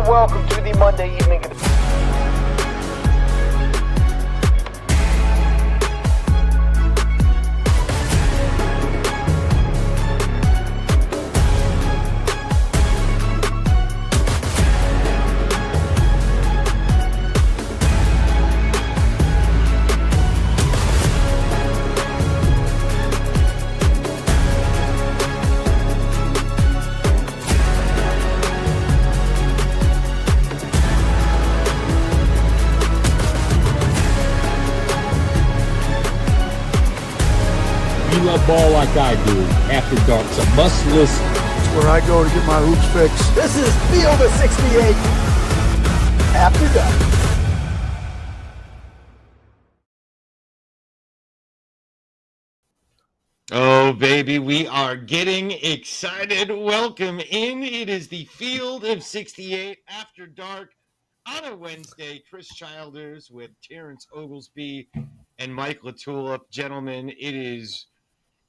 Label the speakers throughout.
Speaker 1: welcome to the Monday evening.
Speaker 2: Love ball like I do. After Dark, it's a must listen.
Speaker 3: It's where I go to get my hoops fixed.
Speaker 1: This is Field of 68 After Dark.
Speaker 4: Oh, baby, we are getting excited. Welcome in. It is the Field of 68 After Dark on a Wednesday. Chris Childers with Terrence Oglesby and Mike LaTulip. Gentlemen, it is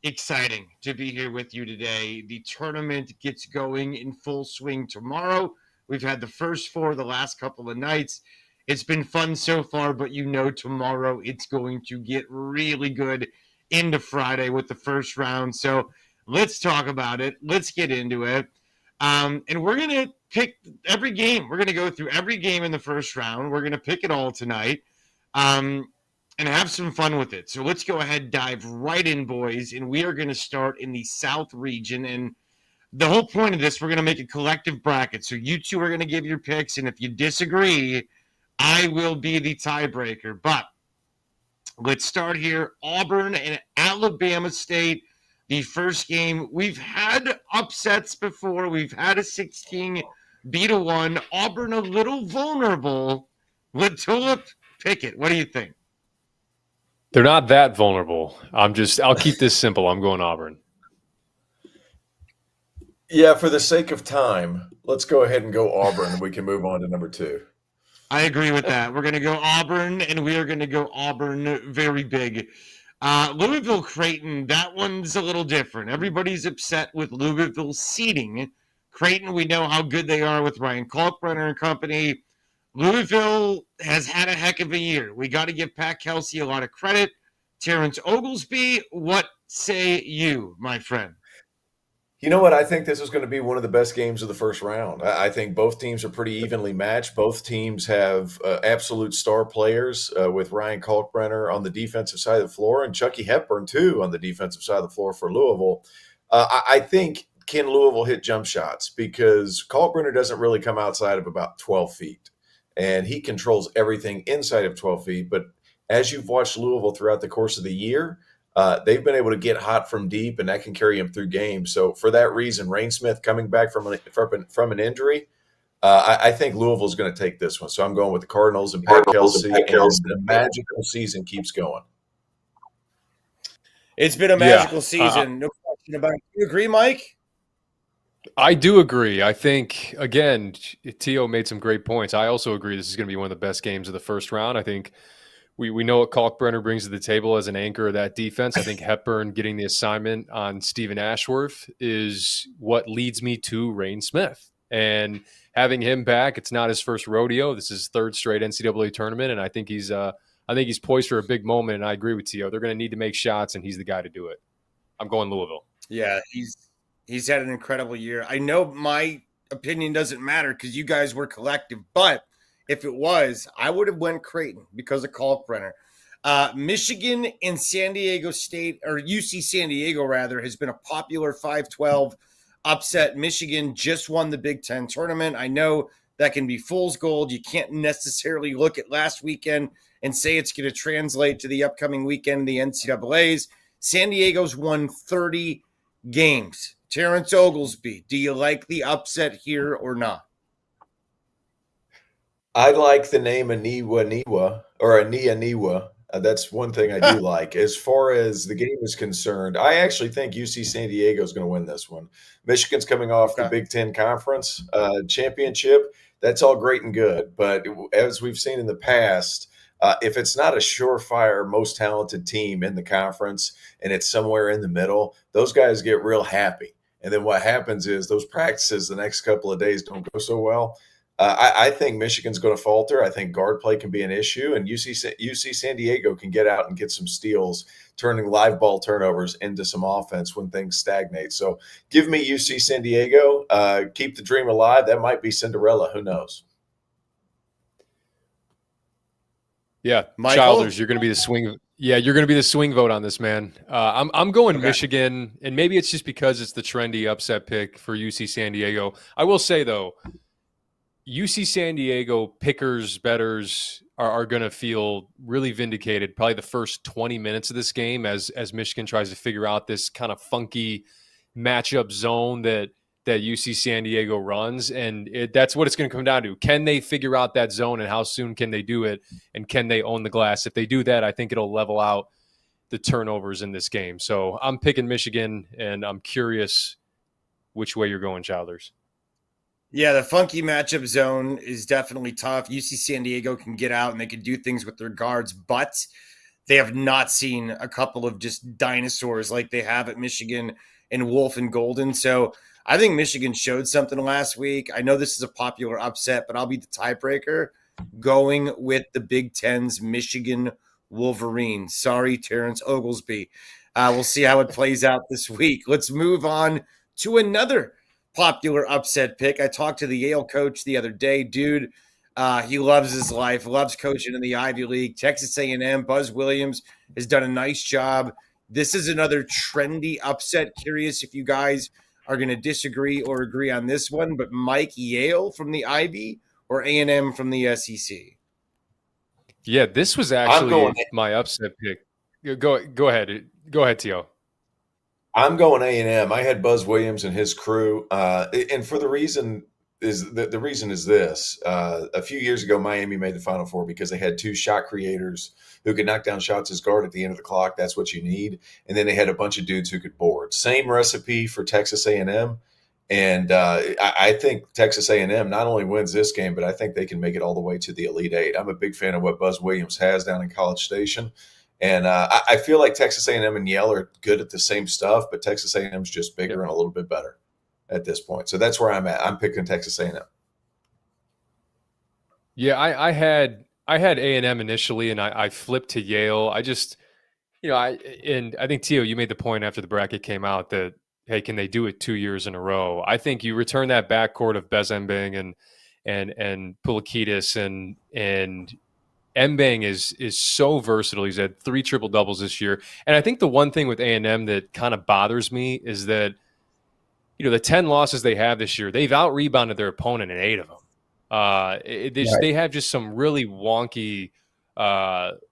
Speaker 4: exciting to be here with you today. The tournament gets going in full swing tomorrow. We've had the first four the last couple of nights. It's been fun so far, but you know tomorrow it's going to get really good into Friday with the first round. So let's talk about it. Let's get into it. And we're going to pick every game. We're going to go through every game in the first round. We're going to pick it all tonight. And have some fun with it. So let's go ahead, dive right in, boys, and we are going to start in the South Region. And the whole point of this, we're going to make a collective bracket. So you two are going to give your picks, and if you disagree, I will be the tiebreaker. But let's start here. Auburn and Alabama State, the first game. We've had upsets before. We've had a 16 beat a 1. Auburn a little vulnerable. LaTulip, pick it. What do you think?
Speaker 5: They're not that vulnerable. I'll keep this simple. I'm going Auburn.
Speaker 6: Yeah, for the sake of time, let's go ahead and go Auburn, and we can move on to number 2.
Speaker 4: I agree with that. We're going to go Auburn, and we are going to go Auburn very big. Louisville-Creighton, that one's a little different. Everybody's upset with Louisville seeding. Creighton, we know how good they are with Ryan Kalkbrenner and company. Louisville has had a heck of a year. We got to give Pat Kelsey a lot of credit. Terrence Oglesby, what say you, my friend?
Speaker 6: You know what? I think this is going to be one of the best games of the first round. I think both teams are pretty evenly matched. Both teams have absolute star players with Ryan Kalkbrenner on the defensive side of the floor and Chucky Hepburn, too, on the defensive side of the floor for Louisville. I think, can Louisville hit jump shots? Because Kalkbrenner doesn't really come outside of about 12 feet. And he controls everything inside of 12 feet. But as you've watched Louisville throughout the course of the year, they've been able to get hot from deep, and that can carry them through games. So for that reason, Rain Smith coming back from an injury, I think Louisville's going to take this one. So I'm going with the Cardinals and Pat Kelsey, and the magical season keeps going.
Speaker 4: It's been a magical season, no question about it. You agree, Mike?
Speaker 5: I do agree. I think, again, Tio made some great points. I also agree this is going to be one of the best games of the first round. I think we know what Kalkbrenner brings to the table as an anchor of that defense. I think Hepburn getting the assignment on Stephen Ashworth is what leads me to Rain Smith. And having him back, it's not his first rodeo. This is his third straight NCAA tournament, and I think he's poised for a big moment, and I agree with Tio. They're going to need to make shots, and he's the guy to do it. I'm going Louisville.
Speaker 4: Yeah, He's had an incredible year. I know my opinion doesn't matter because you guys were collective, but if it was, I would have went Creighton because of Kalkbrenner. Michigan and San Diego State, or UC San Diego rather, has been a popular 5-12 upset. Michigan just won the Big Ten tournament. I know that can be fool's gold. You can't necessarily look at last weekend and say it's going to translate to the upcoming weekend, the NCAAs. San Diego's won 30 games. Terrence Oglesby, do you like the upset here or not?
Speaker 6: I like the name Aniwa or Aniwa. That's one thing I do like. As far as the game is concerned, I actually think UC San Diego is going to win this one. Michigan's coming off the Big Ten Conference championship. That's all great and good. But as we've seen in the past, if it's not a surefire, most talented team in the conference and it's somewhere in the middle, those guys get real happy. And then what happens is those practices the next couple of days don't go so well. I think Michigan's going to falter. I think guard play can be an issue, and UC San Diego can get out and get some steals, turning live ball turnovers into some offense when things stagnate. So give me UC San Diego. Keep the dream alive. That might be Cinderella. Who knows?
Speaker 5: Yeah,
Speaker 4: Michael?
Speaker 5: Childers, you're going to be the swing. Yeah, you're going to be the swing vote on this, man. I'm going
Speaker 4: Okay.
Speaker 5: Michigan, and maybe it's just because it's the trendy upset pick for UC San Diego. I will say though, UC San Diego pickers, bettors are going to feel really vindicated probably the first 20 minutes of this game as Michigan tries to figure out this kind of funky matchup zone that UC San Diego runs. And that's what it's going to come down to. Can they figure out that zone, and how soon can they do it? And can they own the glass? If they do that, I think it'll level out the turnovers in this game. So I'm picking Michigan, and I'm curious which way you're going, Childers.
Speaker 4: Yeah, the funky matchup zone is definitely tough. UC San Diego can get out and they can do things with their guards, but they have not seen a couple of just dinosaurs like they have at Michigan and Wolf and Golden. So I think Michigan showed something last week. I know this is a popular upset, but I'll be the tiebreaker going with the Big Ten's Michigan Wolverines. Sorry, Terrence Oglesby. We'll see how it plays out this week. Let's move on to another popular upset pick. I talked to the Yale coach the other day. Dude, he loves his life, loves coaching in the Ivy League. Texas A&M, Buzz Williams has done a nice job. This is another trendy upset. Curious if you guys are going to disagree or agree on this one. But Mike, Yale from the Ivy or A&M from the SEC?
Speaker 5: Yeah, this was actually my upset pick. Go ahead. Go ahead, T.O.
Speaker 6: I'm going A&M. I had Buzz Williams and his crew, and for the reason is the reason is this: a few years ago, Miami made the Final Four because they had two shot creators who could knock down shots as guard at the end of the clock. That's what you need, and then they had a bunch of dudes who could board. Same recipe for Texas A&M, and I think Texas A&M not only wins this game, but I think they can make it all the way to the Elite Eight. I'm a big fan of what Buzz Williams has down in College Station. And I feel like Texas A&M and Yale are good at the same stuff, but Texas A&M is just bigger and a little bit better at this point. So that's where I'm at. I'm picking Texas A&M.
Speaker 5: Yeah, I had A&M initially, and I flipped to Yale. I just, I think Tio, you made the point after the bracket came out that, hey, can they do it 2 years in a row? I think you return that backcourt of Bezembing and Pulakidis and Mbang is so versatile. He's had 3 triple doubles this year. And I think the one thing with A&M that kind of bothers me is that, the 10 losses they have this year, they've out-rebounded their opponent in 8 of them. They have just some really wonky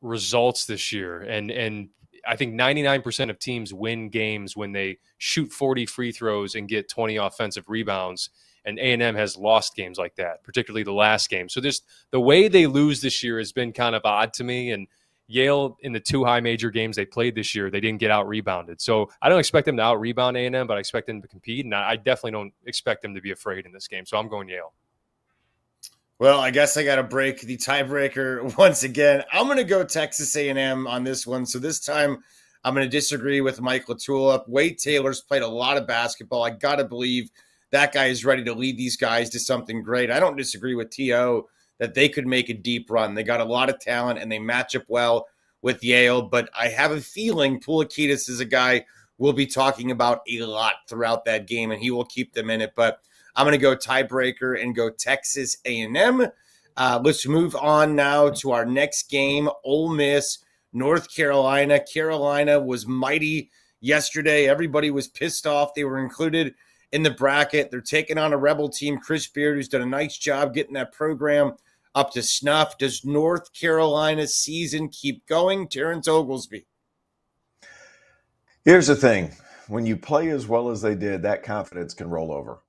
Speaker 5: results this year. And I think 99% of teams win games when they shoot 40 free throws and get 20 offensive rebounds. And A&M has lost games like that, particularly the last game. So just the way they lose this year has been kind of odd to me. And Yale, in the 2 high major games they played this year, they didn't get out-rebounded. So I don't expect them to out-rebound A&M, but I expect them to compete. And I definitely don't expect them to be afraid in this game. So I'm going Yale.
Speaker 4: Well, I guess I got to break the tiebreaker once again. I'm going to go Texas A&M on this one. So this time I'm going to disagree with Mike LaTulip. Wade Taylor's played a lot of basketball. I got to believe that guy is ready to lead these guys to something great. I don't disagree with T.O. that they could make a deep run. They got a lot of talent, and they match up well with Yale. But I have a feeling Pulakidis is a guy we'll be talking about a lot throughout that game, and he will keep them in it. But I'm going to go tiebreaker and go Texas A&M. Let's move on now to our next game, Ole Miss, North Carolina. Carolina was mighty yesterday. Everybody was pissed off. They were included in the bracket. They're taking on a Rebel team, Chris Beard, who's done a nice job getting that program up to snuff. Does North Carolina's season keep going? Terrence Oglesby.
Speaker 6: Here's the thing. When you play as well as they did, that confidence can roll over.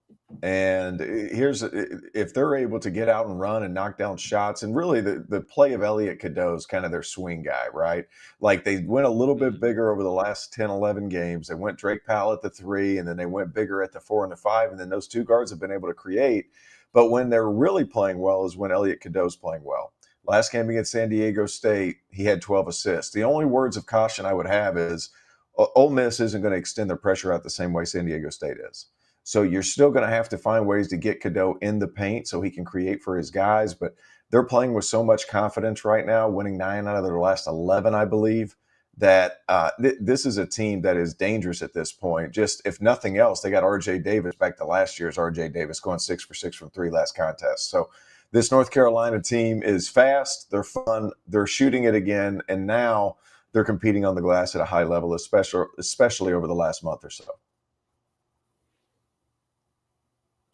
Speaker 6: And if they're able to get out and run and knock down shots, and really the play of Elliot Cadeau is kind of their swing guy, right? Like they went a little bit bigger over the last 10, 11 games. They went Drake Powell at the 3, and then they went bigger at the 4 and the 5, and then those 2 guards have been able to create. But when they're really playing well is when Elliot Cadeau's playing well. Last game against San Diego State, he had 12 assists. The only words of caution I would have is Ole Miss isn't going to extend their pressure out the same way San Diego State is.
Speaker 7: So you're still going to have to find ways to get Cadeau in the paint so he can create for his guys. But they're playing with so much confidence right now, winning 9 out of their last 11, I believe, that this is a team that is dangerous at this point. Just if nothing else, they got R.J. Davis back to last year's R.J. Davis, going 6 for 6 from 3 last contest. So this North Carolina team is fast. They're fun. They're shooting it again. And now they're competing on the glass at a high level, especially over the last month or so.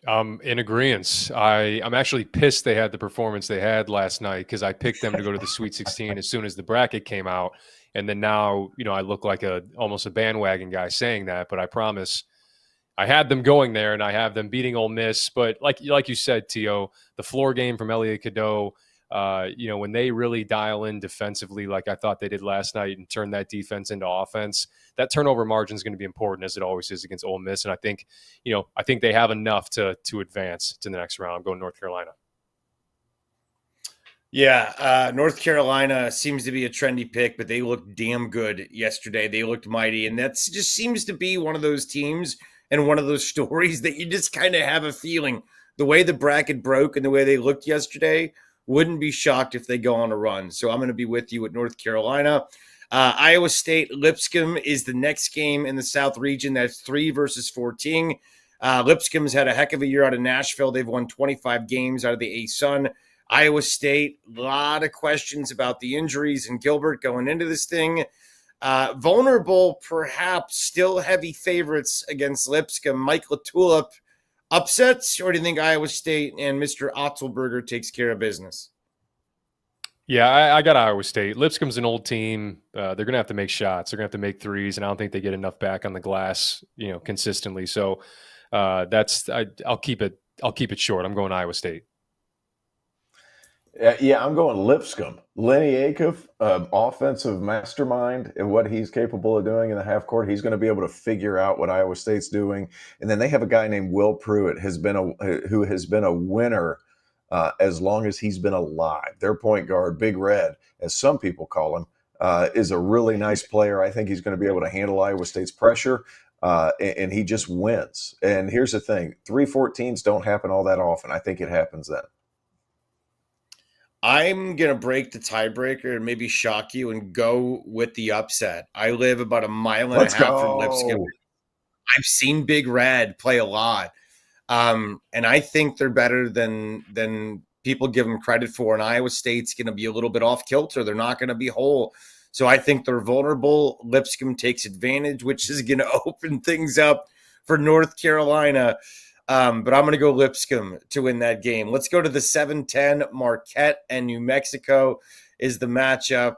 Speaker 5: In agreement. I'm actually pissed they had the performance they had last night because I picked them to go to the Sweet 16 as soon as the bracket came out. And then now, I look like almost a bandwagon guy saying that, but I promise I had them going there and I have them beating Ole Miss. But like you said, T.O., the floor game from Elliot Cadeau, when they really dial in defensively like I thought they did last night and turn that defense into offense, that turnover margin is going to be important as it always is against Ole Miss. And I think they have enough to advance to the next round. I'm going North Carolina.
Speaker 4: Yeah, North Carolina seems to be a trendy pick, but they looked damn good yesterday. They looked mighty, and that just seems to be one of those teams and one of those stories that you just kind of have a feeling. The way the bracket broke and the way they looked yesterday, wouldn't be shocked if they go on a run. So I'm going to be with you at North Carolina. Iowa State, Lipscomb is the next game in the South Region. That's 3 versus 14. Lipscomb's had a heck of a year out of Nashville. They've won 25 games out of the A-Sun. Iowa State, a lot of questions about the injuries and Gilbert going into this thing. Vulnerable, perhaps, still heavy favorites against Lipscomb. Mike LaTulip, upsets, or do you think Iowa State and Mr. Otzelberger takes care of business?
Speaker 5: Yeah, I got Iowa State. Lipscomb's an old team. They're going to have to make shots. They're going to have to make threes, and I don't think they get enough back on the glass, consistently. So I'll keep it short. I'm going Iowa State.
Speaker 7: Yeah, I'm going Lipscomb. Lenny Acuff, offensive mastermind, and what he's capable of doing in the half court. He's going to be able to figure out what Iowa State's doing. And then they have a guy named Will Pruitt, who has been a winner as long as he's been alive. Their point guard, Big Red, as some people call him, is a really nice player. I think he's going to be able to handle Iowa State's pressure, and he just wins. And here's the thing, 3-14s don't happen all that often. I think it happens then.
Speaker 4: I'm going to break the tiebreaker and maybe shock you and go with the upset. I live about a mile and a half from Lipscomb. I've seen Big Red play a lot. And I think they're better than people give them credit for. And Iowa State's going to be a little bit off kilter. They're not going to be whole. So I think they're vulnerable. Lipscomb takes advantage, which is going to open things up for North Carolina. But I'm going to go Lipscomb to win that game. Let's go to the 7-10. Marquette and New Mexico is the matchup.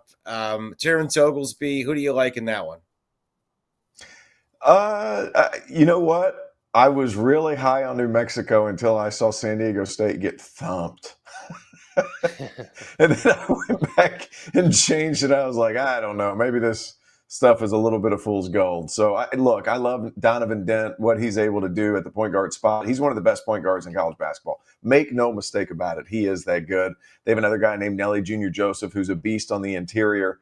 Speaker 4: Terrence Oglesby, who do you like in that one?
Speaker 7: You know what? I was really high on New Mexico until I saw San Diego State get thumped. And then I went back and changed it. I was like, I don't know. Maybe this stuff is a little bit of fool's gold. So, I love Donovan Dent, what he's able to do at the point guard spot. He's one of the best point guards in college basketball. Make no mistake about it. He is that good. They have another guy named Nelly Jr. Joseph, who's a beast on the interior.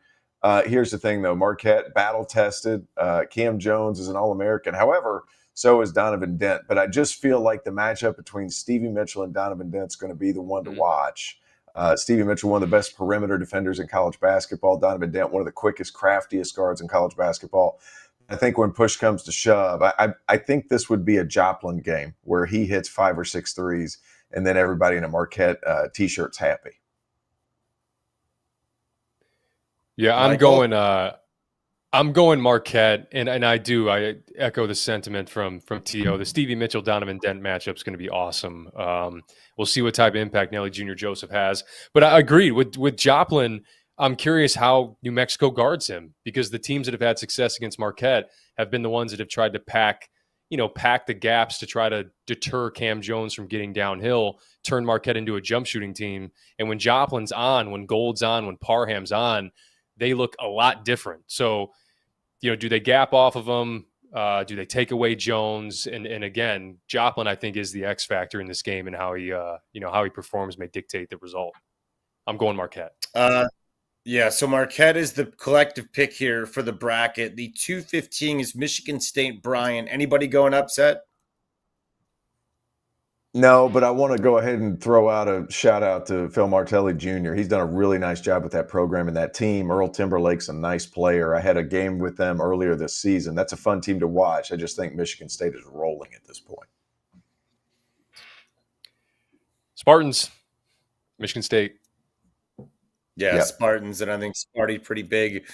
Speaker 7: Here's the thing, though. Marquette, battle-tested. Cam Jones is an All-American. However, so is Donovan Dent. But I just feel like the matchup between Stevie Mitchell and Donovan Dent is going to be the one to watch. Stevie Mitchell, one of the best perimeter defenders in college basketball. Donovan Dent, one of the quickest, craftiest guards in college basketball. I think when push comes to shove, I think this would be a Joplin game where he hits 5 or 6 threes, and then everybody in a Marquette T-shirt's happy.
Speaker 5: Yeah, I'm going Marquette, and I echo the sentiment from T.O. The Stevie Mitchell Donovan Dent matchup is going to be awesome. We'll see what type of impact Nelly Jr. Joseph has. But I agree with Joplin. I'm curious how New Mexico guards him, because the teams that have had success against Marquette have been the ones that have tried to pack the gaps to try to deter Cam Jones from getting downhill, turn Marquette into a jump shooting team. And when Joplin's on, when Gold's on, when Parham's on, they look a lot different. So, do they gap off of them? Do they take away Jones? And again, Joplin, I think, is the X factor in this game, and how he performs may dictate the result. I'm going Marquette.
Speaker 4: Yeah, so Marquette is the collective pick here for the bracket. The 2-15 is Michigan State Bryant. Anybody going upset?
Speaker 7: No, but I want to go ahead and throw out a shout out to Phil Martelli Jr. He's done a really nice job with that program and that team. Earl Timberlake's a nice player. I had a game with them earlier this season. That's a fun team to watch. I just think Michigan State is rolling at this point.
Speaker 5: Spartans, Michigan State.
Speaker 4: Yeah,
Speaker 7: Yep.
Speaker 4: Spartans, and I think Sparty pretty big,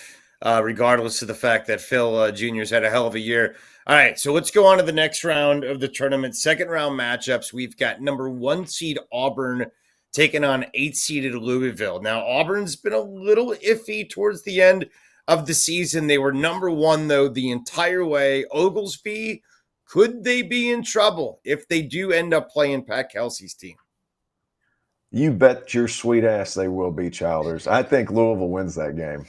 Speaker 4: regardless of the fact that Phil Jr.'s had a hell of a year. All right, so let's go on to the next round of the tournament. Second round matchups. We've got number 1 seed Auburn taking on 8 seeded Louisville. Now, Auburn's been a little iffy towards the end of the season. They were number 1, though, the entire way. Oglesby, could they be in trouble if they do end up playing Pat Kelsey's team?
Speaker 7: You bet your sweet ass they will be, Childers. I think Louisville wins that game.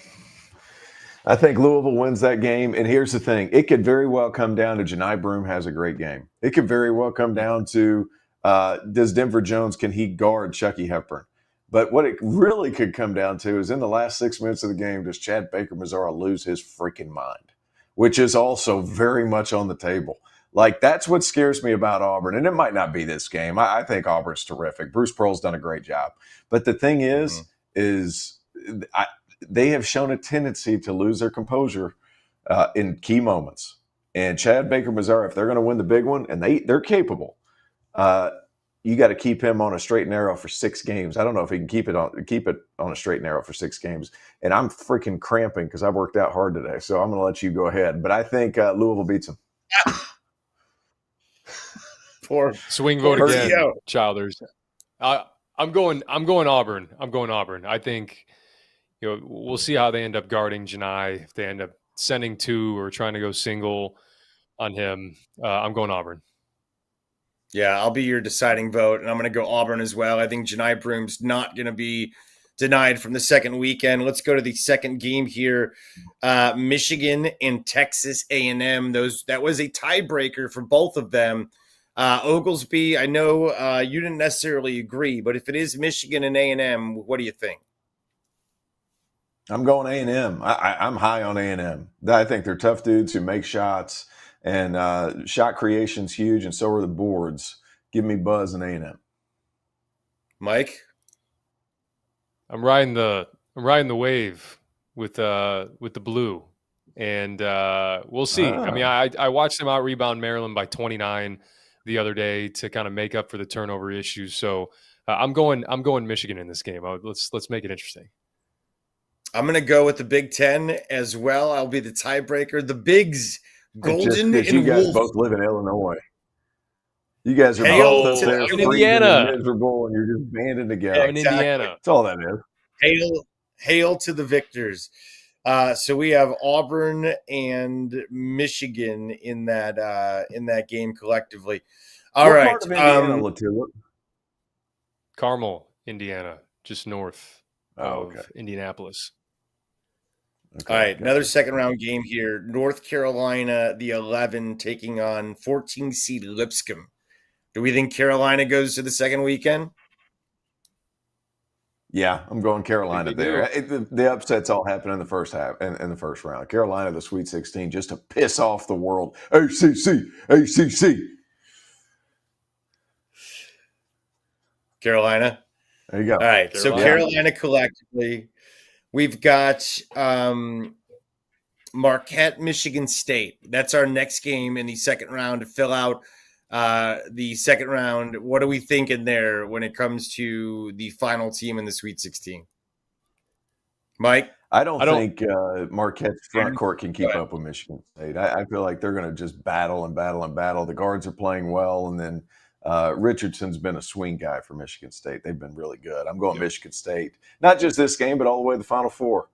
Speaker 7: And here's the thing. It could very well come down to Janai Broome has a great game. It could very well come down to does Denver Jones, can he guard Chucky Hepburn? But what it really could come down to is in the last 6 minutes of the game, does Chad Baker-Mazara lose his freaking mind? Which is also very much on the table. Like, that's what scares me about Auburn. And it might not be this game. I think Auburn's terrific. Bruce Pearl's done a great job. But the thing is they have shown a tendency to lose their composure in key moments. And Chad Baker-Mazara, if they're going to win the big one, and they're capable, you got to keep him on a straight and narrow for 6 games. I don't know if he can keep it on a straight and narrow for 6 games. And I'm freaking cramping because I've worked out hard today. So I'm going to let you go ahead. But I think Louisville beats them.
Speaker 5: Swing vote again, Childers. I'm going Auburn. I think we'll see how they end up guarding Janai. If they end up sending 2 or trying to go single on him, I'm going Auburn.
Speaker 4: Yeah, I'll be your deciding vote, and I'm going to go Auburn as well. I think Janai Broome's not going to be denied from the second weekend. Let's go to the second game here. Michigan and Texas A&M. That was a tiebreaker for both of them. Oglesby, I know you didn't necessarily agree, but if it is Michigan and A&M, what do you think?
Speaker 7: I'm going A&M. I'm high on A&M. I think they're tough dudes who make shots, and shot creation's huge, and so are the boards. Give me buzz in A&M.
Speaker 4: Mike?
Speaker 5: I'm riding the wave with the blue, and we'll see. I mean, I watched them out rebound Maryland by 29 the other day to kind of make up for the turnover issues. So I'm going Michigan in this game. Let's make it interesting.
Speaker 4: I'm going to go with the Big Ten as well. I'll be the tiebreaker. The Bigs, Golden and
Speaker 7: you guys
Speaker 4: Wolf.
Speaker 7: both live in Illinois. You guys are
Speaker 4: Hail
Speaker 7: both up there
Speaker 5: in
Speaker 7: freezing
Speaker 5: Indiana.
Speaker 7: and miserable, and you're just banding together.
Speaker 5: Yeah, in Indiana.
Speaker 7: That's all that is.
Speaker 4: Hail to the victors. So we have Auburn and Michigan in that game collectively. All
Speaker 7: What
Speaker 4: right.
Speaker 7: part of Indiana, LaTulip?
Speaker 5: Carmel, Indiana, just north of
Speaker 7: okay.
Speaker 5: Indianapolis.
Speaker 7: Okay,
Speaker 4: All right,
Speaker 7: gotcha.
Speaker 4: another second round game here. North Carolina, the 11, taking on 14 seed Lipscomb. Do we think Carolina goes to the second weekend?
Speaker 7: Yeah, I'm going Carolina
Speaker 5: they
Speaker 7: there. The upsets all happen in the first half, in the first round. Carolina, the Sweet 16, just to piss off the world. ACC.
Speaker 4: Carolina.
Speaker 7: There you go.
Speaker 4: All right, so Carolina collectively. We've got Marquette, Michigan State. That's our next game in the second round to fill out the second round. What are we thinking there when it comes to the final team in the Sweet 16? Mike?
Speaker 7: I don't think Marquette's front court can keep up with Michigan State. I feel like they're going to just battle. The guards are playing well, and then Richardson's been a swing guy for Michigan State. They've been really good. I'm going Michigan State. Not just this game, but all the way to the Final Four.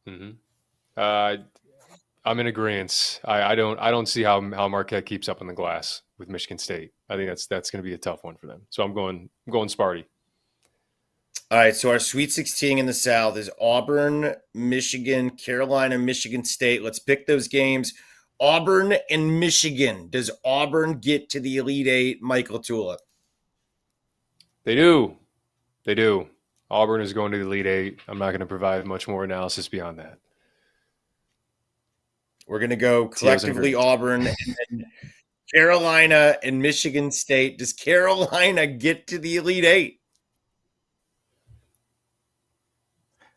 Speaker 5: Mm-hmm. I'm in agreement. I don't see how Marquette keeps up on the glass with Michigan State. I think that's going to be a tough one for them. So I'm going Sparty.
Speaker 4: All right, so our Sweet 16 in the South is Auburn, Michigan, Carolina, Michigan State. Let's pick those games. Auburn and Michigan. Does Auburn get to the Elite Eight, Michael LaTulip?
Speaker 5: They do. Auburn is going to the Elite Eight. I'm not going to provide much more analysis beyond that.
Speaker 4: We're going to go collectively Auburn. And then Carolina and Michigan State. Does Carolina get to the Elite Eight?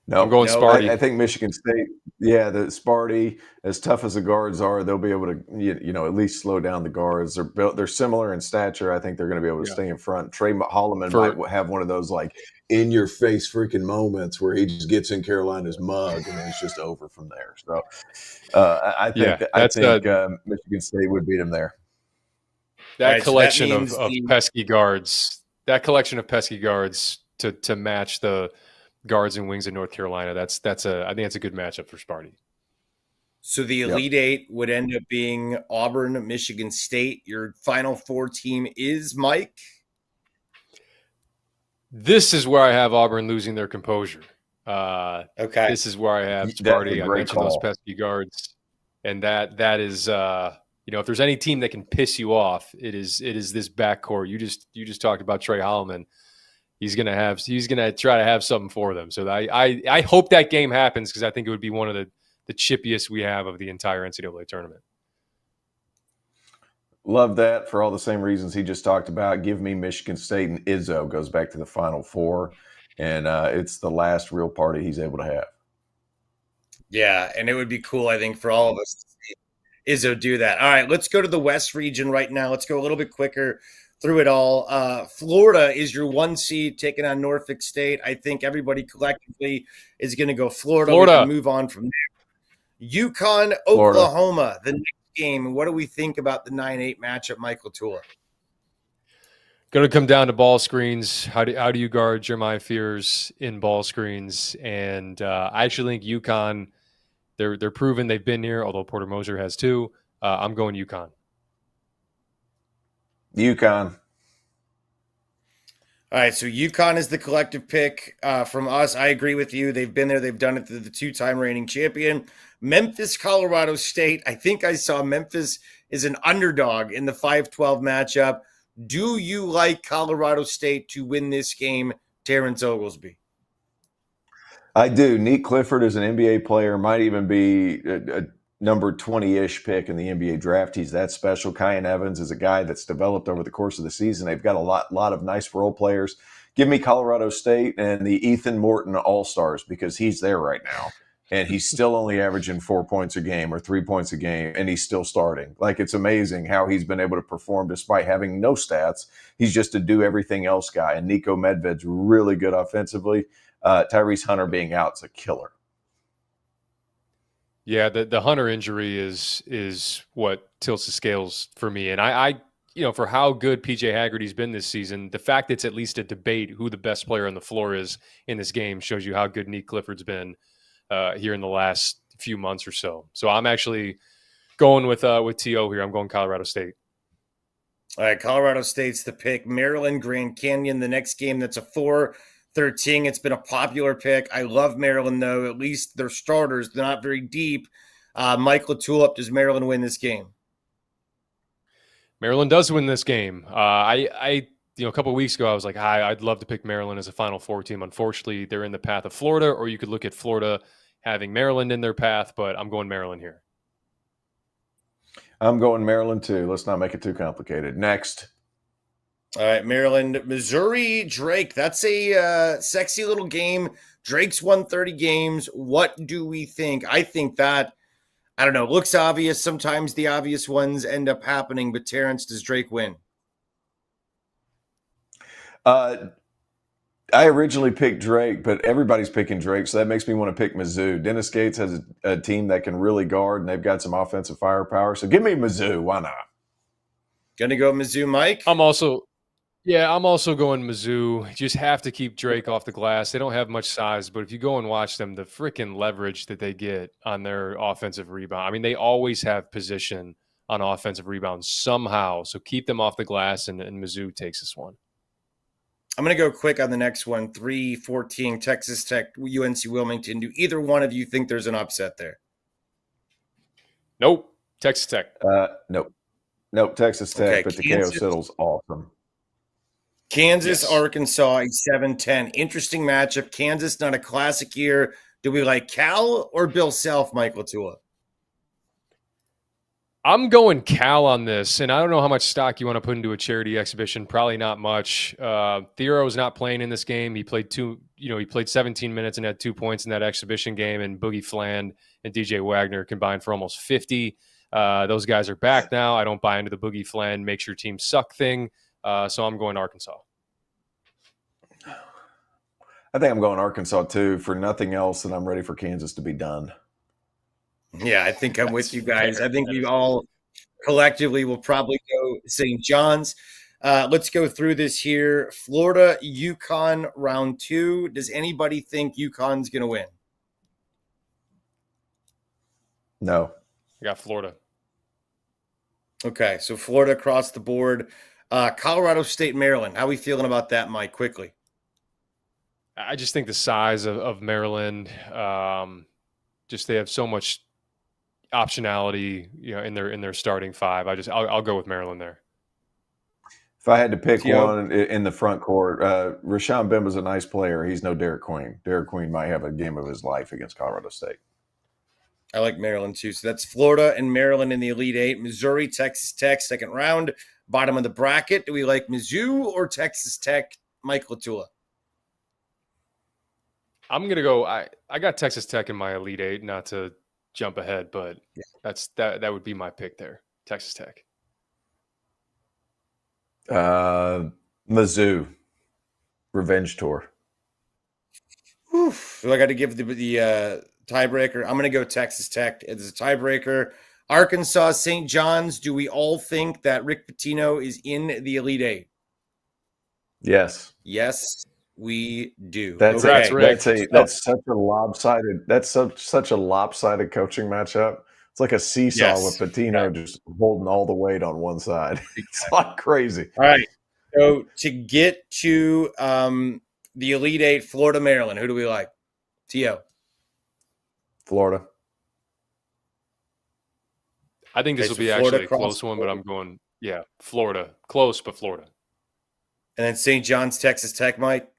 Speaker 7: No,
Speaker 5: I'm going
Speaker 4: No,
Speaker 5: Sparty.
Speaker 7: I think Michigan State, the Sparty, as tough as the guards are, they'll be able to, at least slow down the guards. They're similar in stature. I think they're going to be able to
Speaker 5: Yeah.
Speaker 7: stay in front. Trey Holloman
Speaker 5: For-
Speaker 7: might have one of those like in your face freaking moments where he just gets in Carolina's mug and then it's just over from there. So I think Michigan State would beat him there.
Speaker 5: That
Speaker 4: Right, so
Speaker 5: collection
Speaker 4: that
Speaker 5: of
Speaker 4: means
Speaker 5: pesky guards. That collection of pesky guards to match the guards and wings in North Carolina. I think that's a good matchup for Sparty.
Speaker 4: So the Elite Eight would end up being Auburn, Michigan State. Your Final Four team is Mike.
Speaker 5: This is where I have Auburn losing their composure.
Speaker 4: Okay.
Speaker 5: This is where I have
Speaker 7: That's a
Speaker 5: Sparty. I
Speaker 7: great
Speaker 5: mentioned those
Speaker 7: call.
Speaker 5: pesky guards, and that is if there's any team that can piss you off, it is this backcourt. You just talked about Trey Holloman. He's gonna try to have something for them. So I hope that game happens because I think it would be one of the chippiest we have of the entire NCAA tournament.
Speaker 7: Love that for all the same reasons he just talked about. Give me Michigan State, and Izzo goes back to the Final Four, and it's the last real party he's able to have.
Speaker 4: Yeah, and it would be cool, I think, for all of us to see Izzo do that. All right, let's go to the West region right now. Let's go a little bit quicker through it all. Florida is your 1 seed taking on Norfolk State. I think everybody collectively is going to go Florida. We can move on from there. UConn, Oklahoma, the next game. What do we think about the 9-8 matchup, Michael LaTulip?
Speaker 5: Going to come down to ball screens. How do you guard Jeremiah Fears in ball screens? And I actually think UConn, they're proven they've been here, although Porter Moser has too. I'm going UConn.
Speaker 7: UConn.
Speaker 4: All right, so UConn is the collective pick from us. I agree with you. They've been there. They've done it. They're the 2-time reigning champion. Memphis, Colorado State. I think I saw Memphis is an underdog in the 5-12 matchup. Do you like Colorado State to win this game, Terrence Oglesby?
Speaker 7: I do. Neat Clifford is an NBA player, might even be a number 20-ish pick in the NBA draft. He's that special. Kyan Evans is a guy that's developed over the course of the season. They've got a lot of nice role players. Give me Colorado State and the Ethan Morton All-Stars because he's there right now. And he's still only averaging 4 points a game or 3 points a game, and he's still starting. Like, it's amazing how he's been able to perform despite having no stats. He's just a do everything else guy. And Nico Medved's really good offensively. Tyrese Hunter being out is a killer.
Speaker 5: Yeah, the Hunter injury is what tilts the scales for me. And I for how good PJ Haggerty's been this season, the fact it's at least a debate who the best player on the floor is in this game shows you how good Neat Clifford's been here in the last few months or so. So I'm actually going with T.O. here. I'm going Colorado State.
Speaker 4: All right, Colorado State's the pick. Maryland, Grand Canyon, the next game. That's a 4-13. It's been a popular pick. I love Maryland, though. At least their starters, they're not very deep. Mike LaTulip, does Maryland win this game?
Speaker 5: Maryland does win this game. A couple of weeks ago, I was like, I'd love to pick Maryland as a Final Four team. Unfortunately, they're in the path of Florida, or you could look at Florida having Maryland in their path, but I'm going Maryland here.
Speaker 7: I'm going Maryland, too. Let's not make it too complicated. Next.
Speaker 4: All right, Maryland, Missouri, Drake. That's a sexy little game. Drake's won 30 games. What do we think? I think that, I don't know, looks obvious. Sometimes the obvious ones end up happening, but Terrence, does Drake win?
Speaker 7: I originally picked Drake, but everybody's picking Drake, so that makes me want to pick Mizzou. Dennis Gates has a team that can really guard, and they've got some offensive firepower. So give me Mizzou. Why not?
Speaker 4: Gonna go Mizzou, Mike?
Speaker 5: I'm also going Mizzou. You just have to keep Drake off the glass. They don't have much size, but if you go and watch them, the freaking leverage that they get on their offensive rebound. I mean, they always have position on offensive rebounds somehow. So keep them off the glass, and Mizzou takes this one.
Speaker 4: I'm going to go quick on the next one. 3-14, Texas Tech, UNC Wilmington. Do either one of you think there's an upset there?
Speaker 5: Nope. Texas Tech.
Speaker 7: Nope, Texas Tech,
Speaker 4: Okay,
Speaker 7: but the
Speaker 4: Kansas.
Speaker 7: KO Siddle's awesome.
Speaker 4: Kansas,
Speaker 5: Yes.
Speaker 4: Arkansas, a 7-10. Interesting matchup. Kansas, not a classic year. Do we like Cal or Bill Self, Mike LaTulip?
Speaker 5: I'm going Cal on this, and I don't know how much stock you want to put into a charity exhibition. Probably not much. Thero's not playing in this game. He played 17 minutes and had 2 points in that exhibition game, and Boogie Fland and DJ Wagner combined for almost 50. Those guys are back now. I don't buy into the Boogie Fland makes your team suck thing, so I'm going Arkansas.
Speaker 7: I think I'm going Arkansas too. For nothing else, and I'm ready for Kansas to be done.
Speaker 4: Yeah, I think I'm with you guys. I think we all collectively will probably go St. John's. Let's go through this here. Florida, UConn, round 2. Does anybody think UConn's going to win?
Speaker 7: No.
Speaker 5: I got Florida.
Speaker 4: Okay, so Florida across the board. Colorado State, Maryland. How are we feeling about that, Mike, quickly?
Speaker 5: I just think the size of Maryland, just they have so much optionality, in their starting five. I'll go with Maryland there.
Speaker 7: If I had to pick one in the front court, Rashawn Bimba's a nice player. He's no Derek Queen. Derek Queen might have a game of his life against Colorado State.
Speaker 4: I like Maryland too. So that's Florida and Maryland in the Elite Eight. Missouri, Texas Tech, second round, bottom of the bracket. Do we like Mizzou or Texas Tech? Mike LaTulip.
Speaker 5: I'm gonna go. I got Texas Tech in my Elite Eight. Not to jump ahead, but that would be my pick there. Texas Tech.
Speaker 7: Mizzou, revenge tour.
Speaker 4: So I got to give the tiebreaker. I'm going to go Texas Tech as a tiebreaker. Arkansas, St. John's. Do we all think that Rick Pitino is in the Elite Eight?
Speaker 7: Yes.
Speaker 4: Yes, we do.
Speaker 7: That's
Speaker 4: okay.
Speaker 7: That's such a lopsided. That's such a lopsided coaching matchup. It's like a seesaw with Pitino just holding all the weight on one side. It's like crazy.
Speaker 4: All right. So to get to the Elite Eight, Florida, Maryland, who do we like? T.O.
Speaker 7: Florida.
Speaker 5: I think this will be actually a close one, but I'm going, Florida. Close, but Florida.
Speaker 4: And then St. John's, Texas Tech, Mike?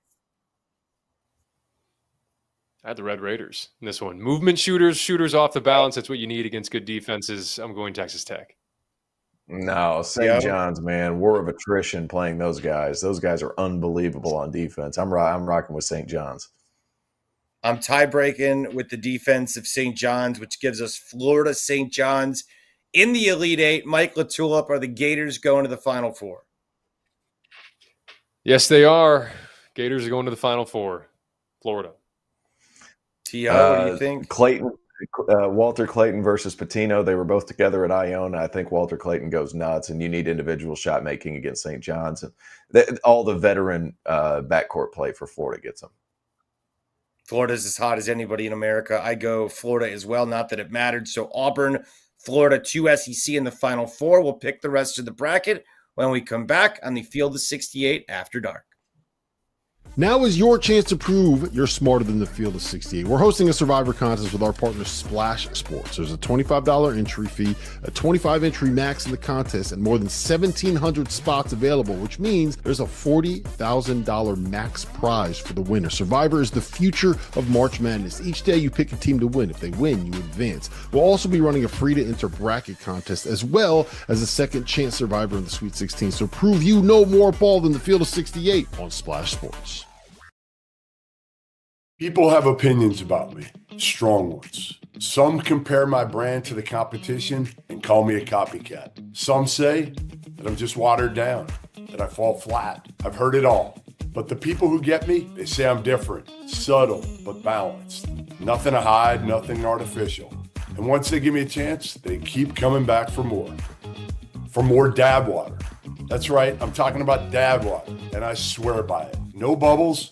Speaker 5: I had the Red Raiders in this one. Movement shooters off the balance. That's what you need against good defenses. I'm going Texas Tech.
Speaker 7: No, St. John's, man, war of attrition playing those guys. Those guys are unbelievable on defense. I'm rocking with St. John's.
Speaker 4: I'm tie-breaking with the defense of St. John's, which gives us Florida, St. John's in the Elite Eight. Mike LaTulip, are the Gators going to the Final Four?
Speaker 5: Yes, they are. Gators are going to the Final Four. Florida.
Speaker 4: T.O., what do you think?
Speaker 7: Clayton, Walter Clayton versus Pitino. They were both together at Iona. I think Walter Clayton goes nuts, and you need individual shot making against St. John's. And all the veteran backcourt play for Florida gets them.
Speaker 4: Florida's as hot as anybody in America. I go Florida as well, not that it mattered. So Auburn, Florida, 2 SEC in the Final Four. We'll pick the rest of the bracket when we come back on the Field of 68 After Dark.
Speaker 8: Now is your chance to prove you're smarter than the Field of 68. We're hosting a Survivor contest with our partner Splash Sports. There's a $25 entry fee, a 25 entry max in the contest, and more than 1,700 spots available, which means there's a $40,000 max prize for the winner. Survivor is the future of March Madness. Each day you pick a team to win. If they win, you advance. We'll also be running a free-to-enter bracket contest as well as a second chance Survivor in the Sweet 16. So prove you know more ball than the Field of 68 on Splash Sports.
Speaker 3: People have opinions about me, strong ones. Some compare my brand to the competition and call me a copycat. Some say that I'm just watered down, that I fall flat. I've heard it all. But the people who get me, they say I'm different, subtle, but balanced. Nothing to hide, nothing artificial. And once they give me a chance, they keep coming back for more. For more dab water. That's right, I'm talking about dab water, and I swear by it. No bubbles,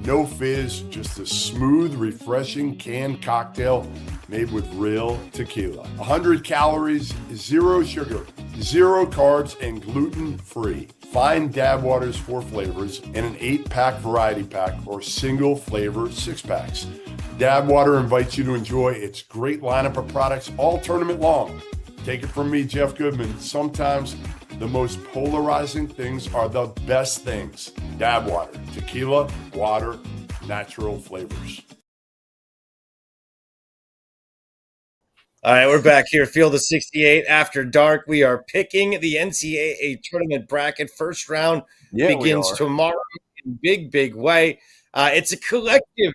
Speaker 3: no fizz, just a smooth, refreshing canned cocktail made with real tequila. 100 calories, 0 sugar, 0 carbs, and gluten-free. Find Dab Water's 4 flavors in an 8-pack variety pack or single flavor 6-packs. Dab Water invites you to enjoy its great lineup of products all tournament long. Take it from me, Jeff Goodman. Sometimes the most polarizing things are the best things. Dab Water, tequila, water, natural flavors.
Speaker 4: All right, we're back here. Field of 68 after dark. We are picking the NCAA Tournament Bracket. First round
Speaker 7: Yeah, we
Speaker 4: begins
Speaker 7: are.
Speaker 4: tomorrow in big way. It's a collective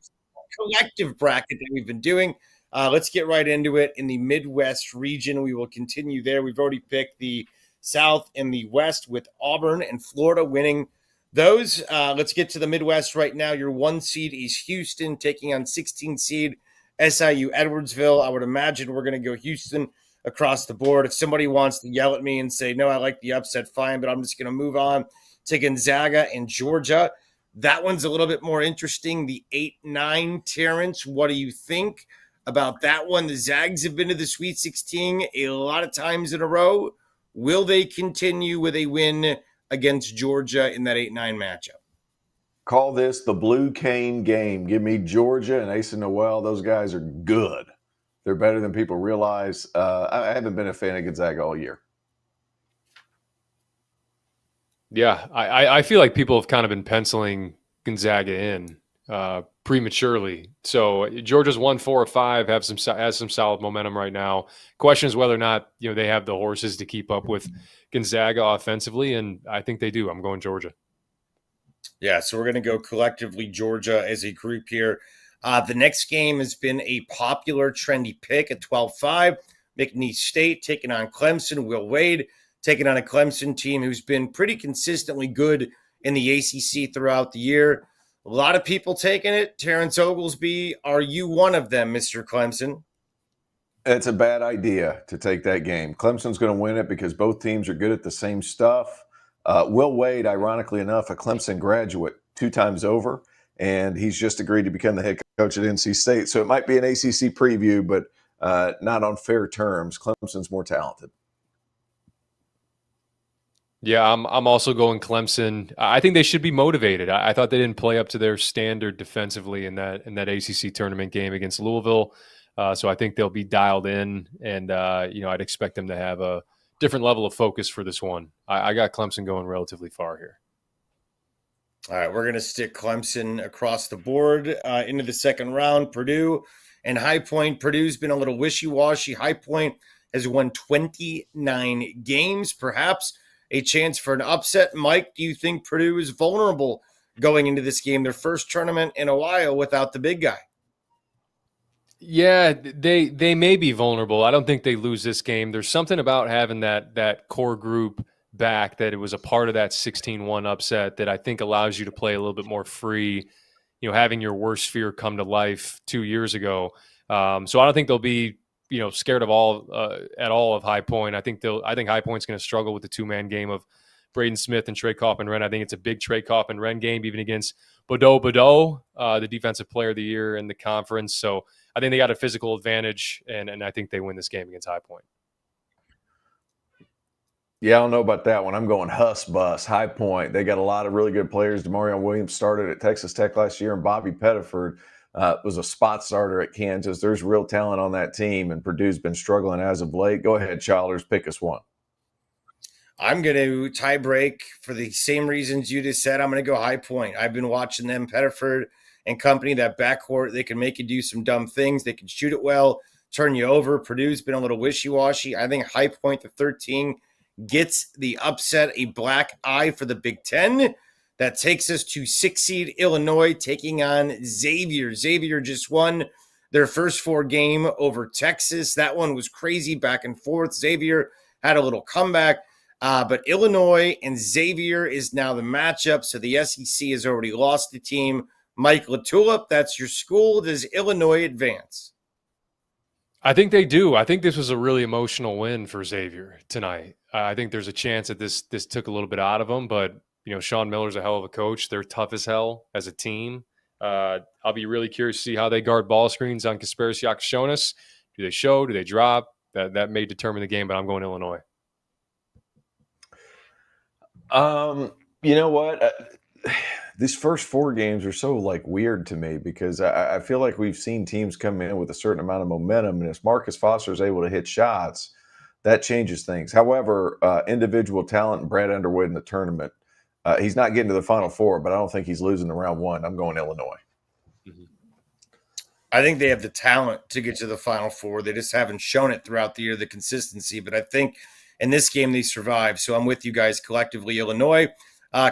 Speaker 4: bracket that we've been doing. Let's get right into it. In the Midwest region, we will continue there. We've already picked the South and the West with Auburn and Florida winning those. Let's get to the Midwest right now. Your 1 seed is Houston taking on 16 seed SIU Edwardsville. I would imagine we're going to go Houston across the board. If somebody wants to yell at me and say, no, I like the upset, fine, but I'm just going to move on to Gonzaga and Georgia. That one's a little bit more interesting. The 8-9, Terrence, what do you think about that one? The Zags have been to the Sweet 16 a lot of times in a row. Will they continue with a win against Georgia in that 8-9 matchup?
Speaker 7: Call this the Blue Cane game. Give me Georgia and Asa Noel. Those guys are good. They're better than people realize. I haven't been a fan of Gonzaga all year.
Speaker 5: Yeah, I feel like people have kind of been penciling Gonzaga in prematurely. So Georgia's 1-4 or 5, has some solid momentum right now. Question is whether or not they have the horses to keep up with Gonzaga offensively, and I think they do. I'm going Georgia.
Speaker 4: Yeah, so we're going to go collectively Georgia as a group here. The next game has been a popular, trendy pick at 12-5. McNeese State taking on Clemson. Will Wade taking on a Clemson team who's been pretty consistently good in the ACC throughout the year. A lot of people taking it. Terrence Oglesby, are you one of them, Mr. Clemson?
Speaker 7: It's a bad idea to take that game. Clemson's going to win it because both teams are good at the same stuff. Will Wade, ironically enough, a Clemson graduate 2 times over, and he's just agreed to become the head coach at NC State. So it might be an ACC preview, but not on fair terms. Clemson's more talented.
Speaker 5: Yeah, I'm also going Clemson. I think they should be motivated. I thought they didn't play up to their standard defensively in that ACC tournament game against Louisville. So I think they'll be dialed in, and I'd expect them to have a different level of focus for this one. I got Clemson going relatively far here.
Speaker 4: All right, we're going to stick Clemson across the board into the second round. Purdue and High Point. Purdue's been a little wishy-washy. High Point has won 29 games, perhaps a chance for an upset. Mike, do you think Purdue is vulnerable going into this game, their first tournament in a while without the big guy?
Speaker 5: Yeah, they may be vulnerable. I don't think they lose this game. There's something about having that core group back, that it was a part of that 16-1 upset, that I think allows you to play a little bit more free, having your worst fear come to life 2 years ago. So I don't think they'll be scared of at all of High Point. I think High Point's going to struggle with the 2-man game of Braden Smith and Trey Coffin-Wren. I think it's a big Trey Coffin-Wren game, even against Badeau, the defensive player of the year in the conference. So I think they got a physical advantage, and I think they win this game against High Point.
Speaker 7: Yeah, I don't know about that one. I'm going Huss Bus, High Point. They got a lot of really good players. Demarion Williams started at Texas Tech last year, and Bobby Pettiford was a spot starter at Kansas. There's real talent on that team, and Purdue's been struggling as of late. Go ahead, Childers, pick us one.
Speaker 4: I'm going to tie break for the same reasons you just said. I'm going to go High Point. I've been watching them, Pettiford and company, that backcourt. They can make you do some dumb things. They can shoot it well, turn you over. Purdue's been a little wishy-washy. I think High Point, the 13, gets the upset, a black eye for the Big Ten. That takes us to 6-seed Illinois taking on Xavier. Xavier just won their first 4 game over Texas. That one was crazy, back and forth. Xavier had a little comeback. But Illinois and Xavier is now the matchup. So the SEC has already lost the team. Mike LaTulip, that's your school. Does Illinois advance?
Speaker 5: I think they do. I think this was a really emotional win for Xavier tonight. I think there's a chance that this took a little bit out of them, but Sean Miller's a hell of a coach. They're tough as hell as a team. I'll be really curious to see how they guard ball screens on Kasparis Yakashonis. Do they show? Do they drop? That may determine the game, but I'm going Illinois.
Speaker 7: You know what? These first 4 games are so weird to me, because I feel like we've seen teams come in with a certain amount of momentum, and if Marcus Foster is able to hit shots, that changes things. However, individual talent and Brad Underwood in the tournament, he's not getting to the Final Four, but I don't think he's losing to round 1. I'm going Illinois.
Speaker 4: I think they have the talent to get to the Final Four. They just haven't shown it throughout the year, the consistency. But I think in this game they survived. So I'm with you guys collectively. Illinois,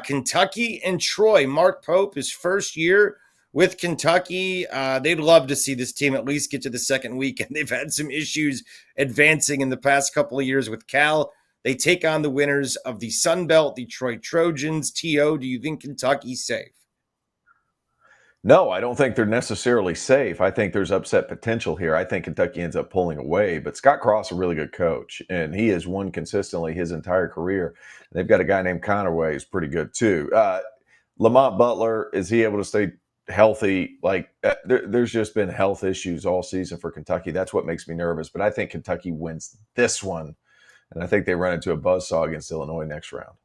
Speaker 4: Kentucky, and Troy. Mark Pope, his first year with Kentucky. They'd love to see this team at least get to the second week. And they've had some issues advancing in the past couple of years with Cal. They take on the winners of the Sun Belt, Detroit Trojans. T.O., do you think Kentucky's safe?
Speaker 7: No, I don't think they're necessarily safe. I think there's upset potential here. I think Kentucky ends up pulling away, but Scott Cross is a really good coach, and he has won consistently his entire career. They've got a guy named Conaway who's pretty good too. Lamont Butler, is he able to stay healthy? There's just been health issues all season for Kentucky. That's what makes me nervous, but I think Kentucky wins this one, and I think they run into a buzzsaw against Illinois next round.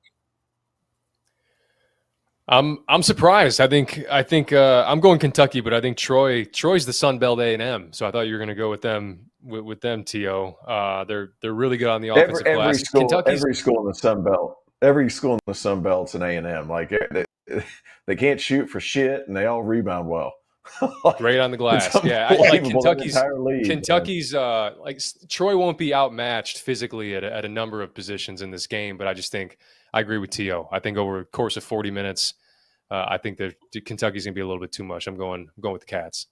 Speaker 5: I'm surprised. I think I'm going Kentucky, but I think Troy's the Sun Belt A&M. So I thought you were going to go with them T.O. They're really good on the offensive glass.
Speaker 7: Every school in the Sun Belt. Every school in the Sun Belt's an A&M. Like they can't shoot for shit, and they all rebound well.
Speaker 5: Great on the glass. Yeah, like Kentucky's like Troy won't be outmatched physically at a number of positions in this game, but I just think I agree with T.O. I think over the course of 40 minutes, I think that Kentucky's going to be a little bit too much. I'm going with the Cats.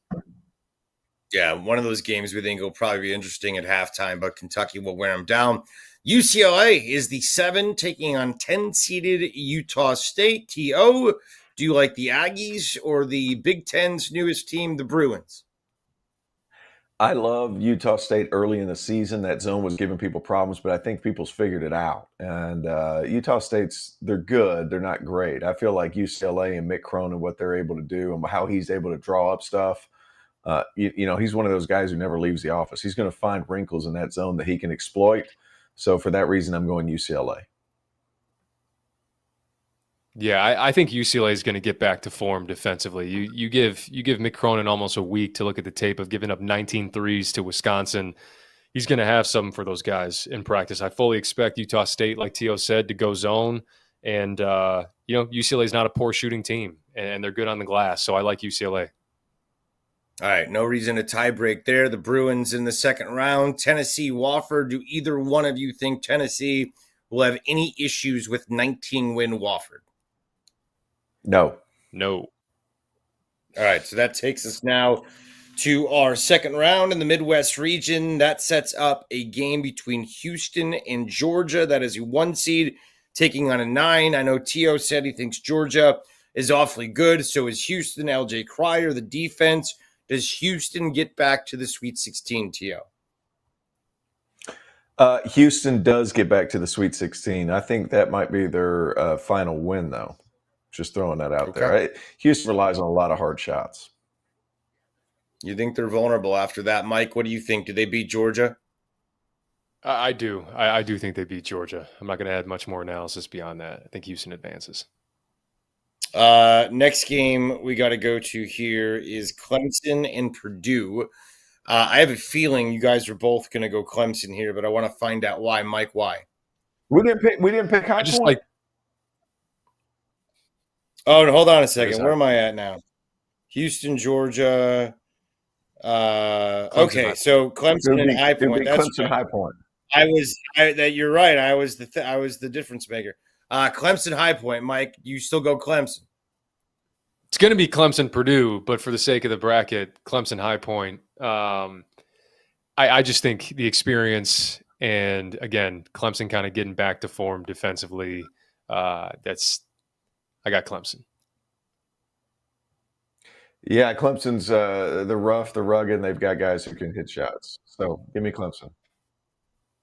Speaker 4: Yeah, one of those games we think will probably be interesting at halftime, but Kentucky will wear them down. UCLA is the 7 taking on 10-seeded Utah State. T.O., do you like the Aggies or the Big Ten's newest team, the Bruins?
Speaker 7: I love Utah State early in the season. That zone was giving people problems, but I think people's figured it out. And Utah State's, they're good. They're not great. I feel like UCLA and Mick Cronin, what they're able to do and how he's able to draw up stuff. He's one of those guys who never leaves the office. He's going to find wrinkles in that zone that he can exploit. So for that reason, I'm going UCLA.
Speaker 5: Yeah, I think UCLA is going to get back to form defensively. You give Mick Cronin almost a week to look at the tape of giving up 19 threes to Wisconsin. He's going to have something for those guys in practice. I fully expect Utah State, like T.O. said, to go zone. And, UCLA is not a poor shooting team, and they're good on the glass. So I like UCLA.
Speaker 4: All right, no reason to tie break there. The Bruins in the second round. Tennessee, Wofford. Do either one of you think Tennessee will have any issues with 19-win Wofford?
Speaker 7: No.
Speaker 4: All right, so that takes us now to our second round in the Midwest region. That sets up a game between Houston and Georgia. That is a 1 seed taking on a 9. I know T.O. said he thinks Georgia is awfully good. So is Houston. L.J. Cryer, the defense. Does Houston get back to the Sweet 16, T.O.?
Speaker 7: Houston does get back to the Sweet 16. I think that might be their final win, though. Just throwing that out there. Houston relies on a lot of hard shots.
Speaker 4: You think they're vulnerable after that, Mike? What do you think? Do they beat Georgia?
Speaker 5: I do. I do think they beat Georgia. I'm not going to add much more analysis beyond that. I think Houston advances.
Speaker 4: Next game we got to go to here is Clemson and Purdue. I have a feeling you guys are both going to go Clemson here, but I want to find out why. Mike, why?
Speaker 7: We didn't pick High Point.
Speaker 4: Oh, hold on a second. Where am I at now? Houston, Georgia. Okay, so Clemson and High Point. That's
Speaker 7: Clemson High Point.
Speaker 4: You're right. I was the difference maker. Clemson High Point. Mike, you still go Clemson?
Speaker 5: It's going to be Clemson Purdue, but for the sake of the bracket, Clemson High Point. I just think the experience and again Clemson kind of getting back to form defensively. I got Clemson.
Speaker 7: Yeah, Clemson's the rough, the rugged, and they've got guys who can hit shots. So give me Clemson.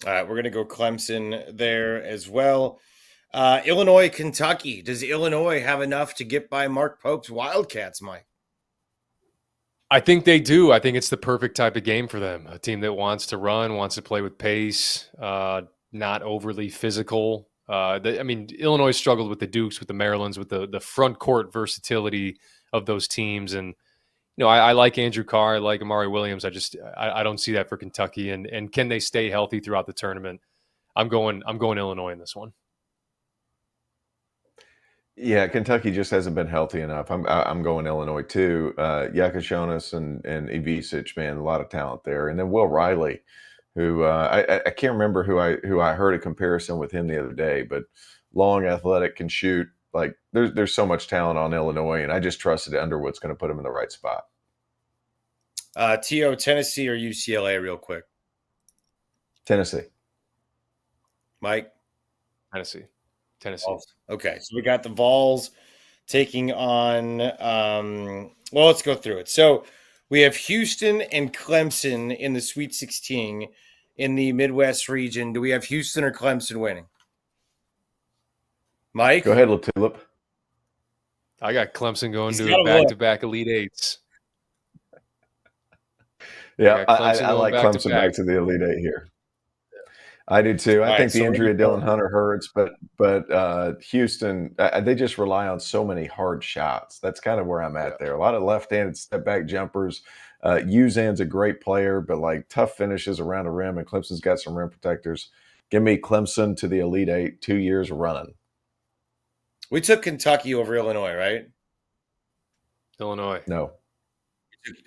Speaker 4: All right, we're going to go Clemson there as well. Illinois, Kentucky. Does Illinois have enough to get by Mark Pope's Wildcats, Mike?
Speaker 5: I think they do. I think it's the perfect type of game for them. A team that wants to run, wants to play with pace, not overly physical. Illinois struggled with the Dukes, with the Marylands, with the front court versatility of those teams. And, I like Andrew Carr. I like Amari Williams. I don't see that for Kentucky. And can they stay healthy throughout the tournament? I'm going Illinois in this one.
Speaker 7: Yeah, Kentucky just hasn't been healthy enough. I'm going Illinois too. Yakashonis and Ivisic, man, a lot of talent there. And then Will Riley, who I can't remember who I heard a comparison with him the other day, but long, athletic, can shoot. Like there's so much talent on Illinois, and I just trusted Underwood's going to put him in the right spot.
Speaker 9: T.O., Tennessee or UCLA real quick?
Speaker 7: Tennessee.
Speaker 9: Mike?
Speaker 5: Tennessee.
Speaker 9: Okay, so we got the Vols taking on well, let's go through it. So we have Houston and Clemson in the Sweet 16 in the Midwest region. Do we have Houston or Clemson winning? Mike?
Speaker 7: Go ahead, LaTulip.
Speaker 5: I got Clemson going
Speaker 9: He's
Speaker 5: to
Speaker 9: got
Speaker 5: a
Speaker 9: to look.
Speaker 5: back-to-back Elite Eights.
Speaker 7: Yeah,
Speaker 5: got
Speaker 7: I
Speaker 5: Clemson
Speaker 7: like
Speaker 5: going
Speaker 7: Clemson
Speaker 5: back-to-back.
Speaker 7: back to the Elite Eight here. I do too. I
Speaker 9: All
Speaker 7: think
Speaker 9: right,
Speaker 7: the
Speaker 9: so
Speaker 7: injury of
Speaker 9: we're-
Speaker 7: Dylan Hunter hurts, but Houston, they just rely on so many hard shots. That's kind of where I'm at there. A lot of left-handed step-back jumpers. Uzan's a great player, but like tough finishes around the rim, and Clemson's got some rim protectors. Give me Clemson to the Elite Eight, 2 years running.
Speaker 9: We took Kentucky over Illinois, right?
Speaker 5: Illinois.
Speaker 7: No.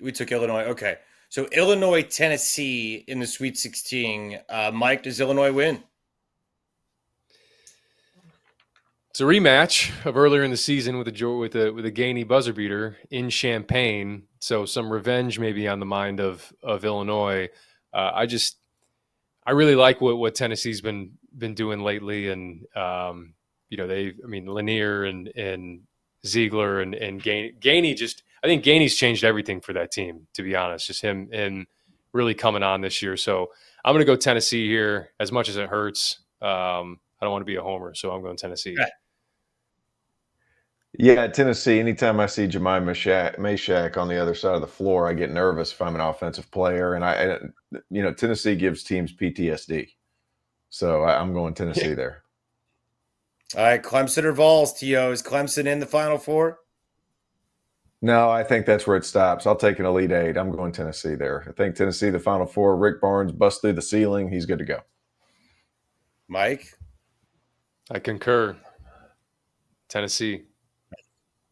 Speaker 9: We took Illinois. Okay. So Illinois, Tennessee in the Sweet 16. Mike, does Illinois win?
Speaker 5: It's a rematch of earlier in the season with a Gainey buzzer beater in Champaign. So some revenge maybe on the mind of Illinois. I really like what Tennessee's been doing lately, and Lanier and Ziegler and Gainey I think Gainey's changed everything for that team, to be honest. Just him and really coming on this year. So I'm going to go Tennessee here, as much as it hurts. I don't want to be a homer, so I'm going Tennessee.
Speaker 9: Okay.
Speaker 7: Yeah, Tennessee, anytime I see Jemai Meshack on the other side of the floor, I get nervous if I'm an offensive player. And Tennessee gives teams PTSD. So I'm going Tennessee there.
Speaker 9: All right, Clemson or Vols, T.O. Is Clemson in the Final Four?
Speaker 7: No, I think that's where it stops. I'll take an Elite Eight. I'm going Tennessee there. I think Tennessee, the Final Four. Rick Barnes busts through the ceiling. He's good to go.
Speaker 9: Mike?
Speaker 5: I concur. Tennessee.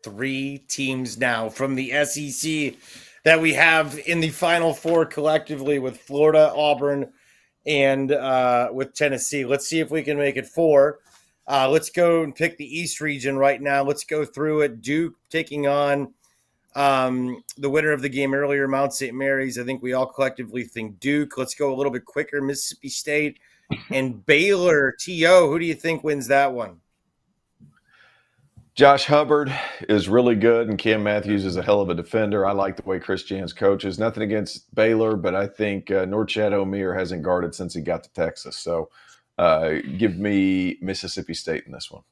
Speaker 9: 3 teams now from the SEC that we have in the Final Four collectively, with Florida, Auburn, and with Tennessee. Let's see if we can make it 4. Let's go and pick the East region right now. Let's go through it. Duke taking on the winner of the game earlier, Mount St. Mary's. I think we all collectively think Duke. Let's go a little bit quicker. Mississippi State and Baylor. T.O., who do you think wins that one?
Speaker 7: Josh Hubbard is really good, and Cam Matthews is a hell of a defender. I like the way Chris Jans coaches. Nothing against Baylor, but I think Norchad Omier hasn't guarded since he got to Texas. So give me Mississippi State in this one.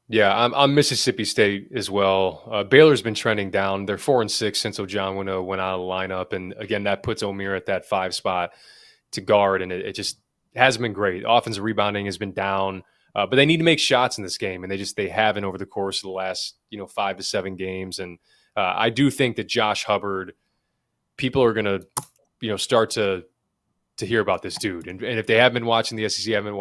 Speaker 5: Yeah, I'm Mississippi State as well. Baylor's been trending down. They're 4-6 since Ojanwino went out of the lineup. And again, that puts Omier at that 5 spot to guard. And it just hasn't been great. Offensive rebounding has been down. But they need to make shots in this game, and they haven't over the course of the last 5 to 7 games. And I do think that Josh Hubbard, people are going to start to hear about this dude. And if they haven't been watching the SEC, haven't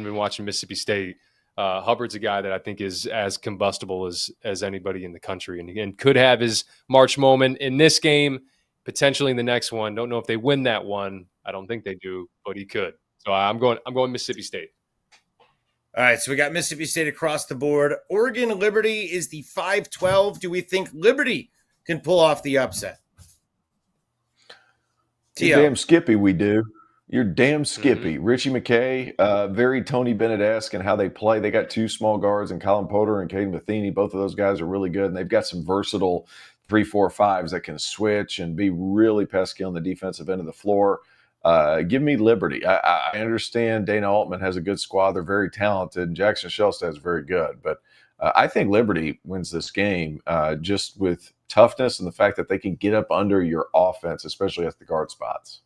Speaker 5: been watching Mississippi State, Hubbard's a guy that I think is as combustible as anybody in the country, and could have his March moment in this game, potentially in the next one. Don't know if they win that one. I don't think they do, but he could. So I'm going Mississippi State.
Speaker 9: All right, so we got Mississippi State across the board. Oregon Liberty is the 5-12. Do we think Liberty can pull off the upset?
Speaker 7: You're damn skippy, we do. You're damn skippy. Mm-hmm. Richie McKay, very Tony Bennett-esque in how they play. They got 2 small guards in Colin Porter and Caden Matheny. Both of those guys are really good, and they've got some versatile 3-4-5s that can switch and be really pesky on the defensive end of the floor. Give me Liberty. I understand Dana Altman has a good squad. They're very talented. Jackson Shelstad is very good. But I think Liberty wins this game just with toughness and the fact that they can get up under your offense, especially at the guard spots.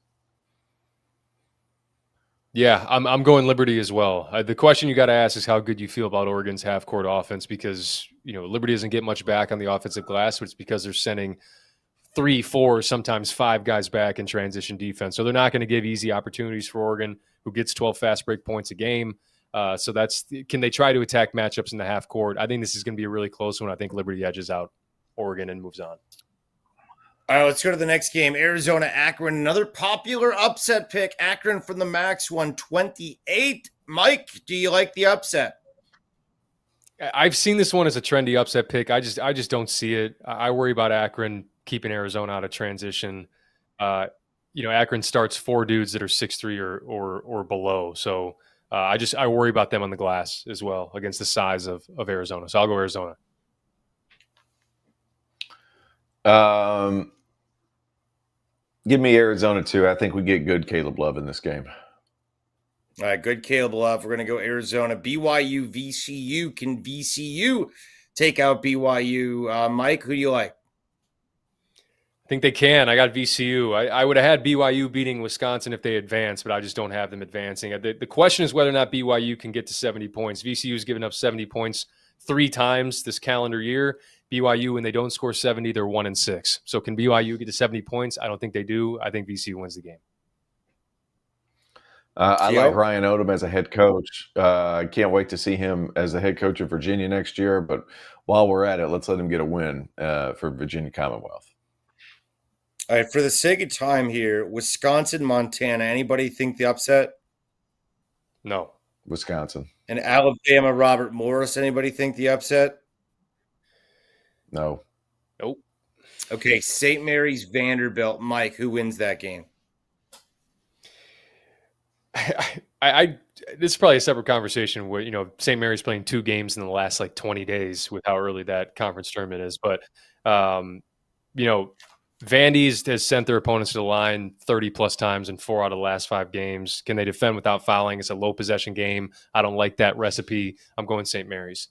Speaker 5: Yeah, I'm going Liberty as well. The question you got to ask is how good you feel about Oregon's half-court offense, because Liberty doesn't get much back on the offensive glass, but it's because they're sending 3, 4, sometimes 5 guys back in transition defense. So they're not going to give easy opportunities for Oregon, who gets 12 fast break points a game. So can they try to attack matchups in the half court? I think this is going to be a really close one. I think Liberty edges out Oregon and moves on.
Speaker 9: All right, let's go to the next game. Arizona, Akron, another popular upset pick. Akron from the Max won 28. Mike, do you like the upset?
Speaker 5: I've seen this one as a trendy upset pick. I just don't see it. I worry about Akron keeping Arizona out of transition. Akron starts 4 dudes that are 6'3" or below. So I worry about them on the glass as well against the size of Arizona. So I'll go Arizona.
Speaker 7: Give me Arizona too. I think we get good Caleb Love in this game.
Speaker 9: All right, good Caleb Love. We're going to go Arizona. BYU, VCU. Can VCU take out BYU? Mike, who do you like?
Speaker 5: I think they can. I got VCU. I would have had BYU beating Wisconsin if they advance, but I just don't have them advancing. The question is whether or not BYU can get to 70 points. VCU has given up 70 points 3 times this calendar year. BYU, when they don't score 70, they're 1-6. So can BYU get to 70 points? I don't think they do. I think VCU wins the game.
Speaker 7: I like Ryan Odom as a head coach. I can't wait to see him as the head coach of Virginia next year. But while we're at it, let's let him get a win for Virginia Commonwealth.
Speaker 9: All right, for the sake of time here, Wisconsin, Montana. Anybody think the upset?
Speaker 5: No.
Speaker 7: Wisconsin.
Speaker 9: And Alabama, Robert Morris. Anybody think the upset?
Speaker 7: No.
Speaker 5: Nope.
Speaker 9: Okay, St. Mary's, Vanderbilt. Mike, who wins that game?
Speaker 5: This is probably a separate conversation where, St. Mary's playing 2 games in the last 20 days with how early that conference tournament is. But, Vandy's has sent their opponents to the line 30 plus times in 4 out of the last 5 games. Can they defend without fouling? It's a low possession game. I don't like that recipe. I'm going St. Mary's.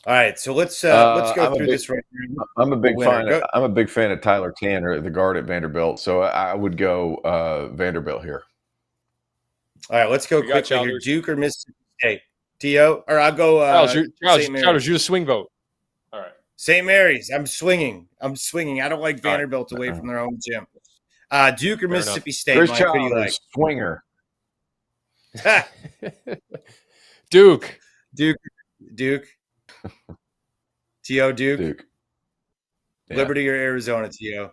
Speaker 9: All right, so let's go through this right here.
Speaker 7: I'm a big fan of Tyler Tanner, the guard at Vanderbilt. So I would go Vanderbilt here.
Speaker 9: All right, let's go quickly here. Duke or Mississippi State? T.O.? Or I'll go
Speaker 5: Chowders, you a swing vote. All right.
Speaker 9: St. Mary's. I'm swinging. I don't like Vanderbilt away from their home gym. Duke or Mississippi State?
Speaker 7: Chris
Speaker 9: Mike, who do you like?
Speaker 7: Swinger.
Speaker 5: Duke.
Speaker 9: T.O. Duke.
Speaker 7: Yeah.
Speaker 9: Liberty or Arizona, T.O.?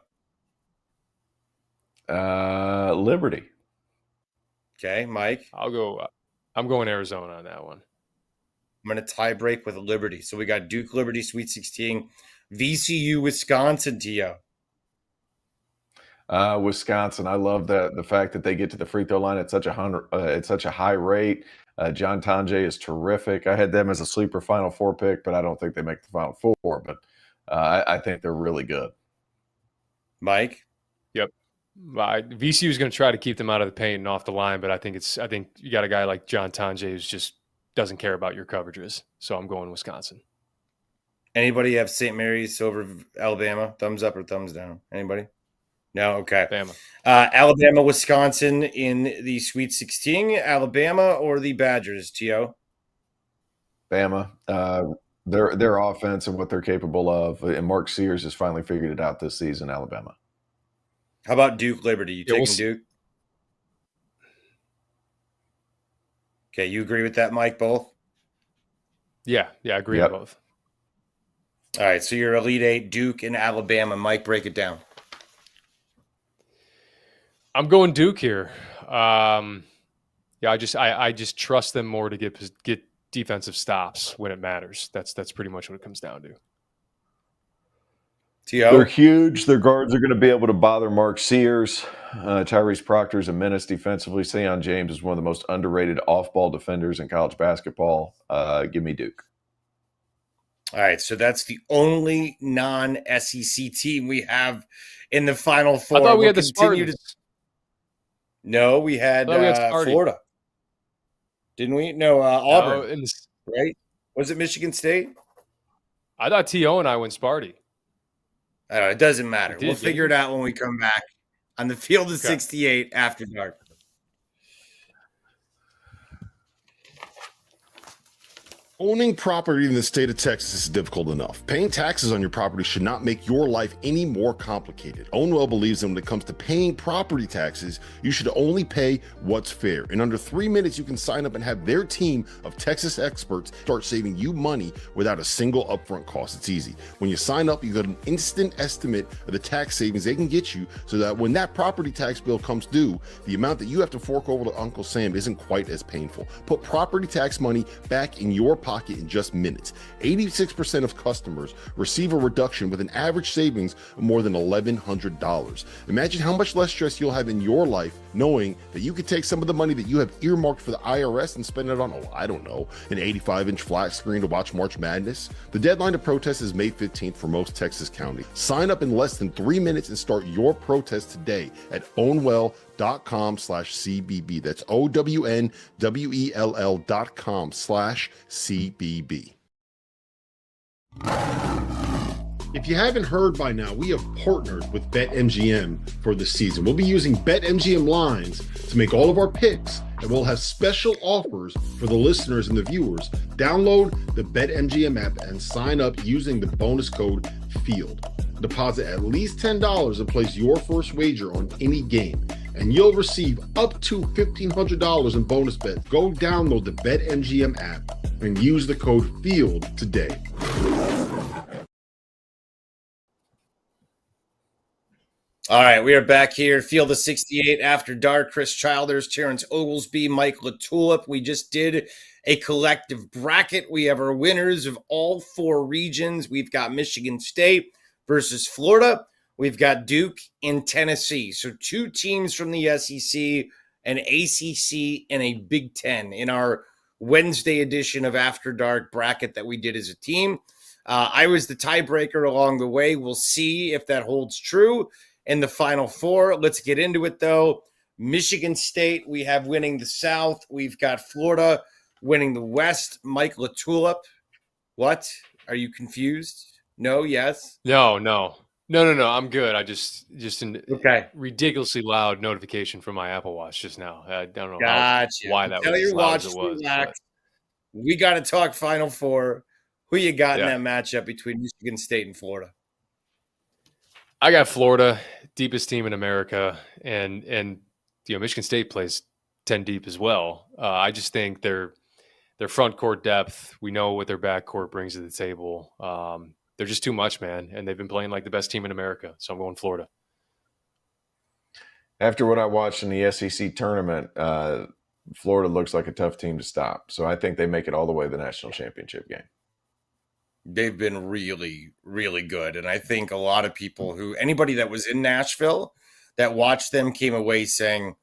Speaker 7: Liberty.
Speaker 9: Okay, Mike.
Speaker 5: I'm going Arizona on that one.
Speaker 9: I'm going to tie break with Liberty. So we got Duke, Liberty, Sweet 16. VCU, Wisconsin, T.O.
Speaker 7: Wisconsin. I love the fact that they get to the free throw line at such a high rate. John Tonje is terrific. I had them as a sleeper Final Four pick, but I don't think they make the Final Four. But I think they're really good.
Speaker 9: Mike?
Speaker 5: Yep. VCU is going to try to keep them out of the paint and off the line, but I think you got a guy like John Tonje who's just doesn't care about your coverages. So I'm going Wisconsin.
Speaker 9: Anybody have St. Mary's over Alabama? Thumbs up or thumbs down? Anybody? No? Okay.
Speaker 5: Bama.
Speaker 9: Alabama, Wisconsin in the Sweet 16. Alabama or the Badgers, T.O.?
Speaker 7: Bama. Their offense and what they're capable of. And Mark Sears has finally figured it out this season, Alabama.
Speaker 9: How about Duke, Liberty? You taking Duke? Okay, you agree with that, Mike, both?
Speaker 5: Yeah, I agree with both.
Speaker 9: All right, so your Elite Eight, Duke and Alabama. Mike, break it down.
Speaker 5: I'm going Duke here. I just trust them more to get defensive stops when it matters. That's pretty much what it comes down to.
Speaker 7: They're huge. Their guards are going to be able to bother Mark Sears. Tyrese Proctor is a menace defensively. Sion James is one of the most underrated off-ball defenders in college basketball. Give me Duke.
Speaker 9: All right, so that's the only non-SEC team we have in the Final Four.
Speaker 5: I thought we had the Spartans.
Speaker 9: No, we had Florida. Didn't we? No, Auburn. Right? Was it Michigan State?
Speaker 5: I thought T.O. and I went Sparty.
Speaker 9: I don't know. It doesn't matter. We'll figure it out when we come back on the field of 68 after dark.
Speaker 8: Owning property in the state of Texas is difficult enough. Paying taxes on your property should not make your life any more complicated. Ownwell believes that when it comes to paying property taxes, you should only pay what's fair. In under 3 minutes, you can sign up and have their team of Texas experts start saving you money without a single upfront cost. It's easy. When you sign up, you get an instant estimate of the tax savings they can get you so that when that property tax bill comes due, the amount that you have to fork over to Uncle Sam isn't quite as painful. Put property tax money back in your pocket in just minutes. 86% of customers receive a reduction with an average savings of more than $1,100. Imagine how much less stress you'll have in your life knowing that you could take some of the money that you have earmarked for the IRS and spend it on, I don't know, an 85-inch flat screen to watch March Madness. The deadline to protest is May 15th for most Texas counties. Sign up in less than 3 minutes and start your protest today at ownwell.com/CBB. That's OWNWELL.com/CBB. If you haven't heard by now, we have partnered with BetMGM for the season. We'll be using BetMGM lines to make all of our picks, and we'll have special offers for the listeners and the viewers. Download the BetMGM app and sign up using the bonus code FIELD. Deposit at least $10 and place your first wager on any game, and you'll receive up to $1,500 in bonus bets. Go download the BetMGM app and use the code FIELD today.
Speaker 9: All right, we are back here. Field of 68 after dark. Chris Childers, Terrence Oglesby, Mike LaTulip. We just did a collective bracket. We have our winners of all 4 regions. We've got Michigan State versus Florida. We've got Duke and Tennessee. So 2 teams from the SEC, an ACC, and a Big Ten in our Wednesday edition of After Dark bracket that we did as a team. I was the tiebreaker along the way. We'll see if that holds true in the Final Four. Let's get into it, though. Michigan State, we have winning the South. We've got Florida winning the West. Mike LaTulip. What? Are you confused? No, yes?
Speaker 5: No. I'm good. I just
Speaker 9: Okay.
Speaker 5: ridiculously loud notification from my Apple Watch just now. I don't know
Speaker 9: Gotcha.
Speaker 5: why that
Speaker 9: Tell
Speaker 5: was
Speaker 9: your
Speaker 5: as loud
Speaker 9: watch
Speaker 5: as it was.
Speaker 9: relax. We got to talk Final Four. Who you got
Speaker 5: Yeah.
Speaker 9: in that matchup between Michigan State and Florida?
Speaker 5: I got Florida, deepest team in America, and Michigan State plays 10 deep as well. I just think their front court depth, we know what their back court brings to the table. They're just too much, man, and they've been playing like the best team in America. So I'm going Florida.
Speaker 7: After what I watched in the SEC tournament, Florida looks like a tough team to stop. So I think they make it all the way to the national championship game.
Speaker 9: They've been really, really good. And I think a lot of people anybody that was in Nashville that watched them came away saying,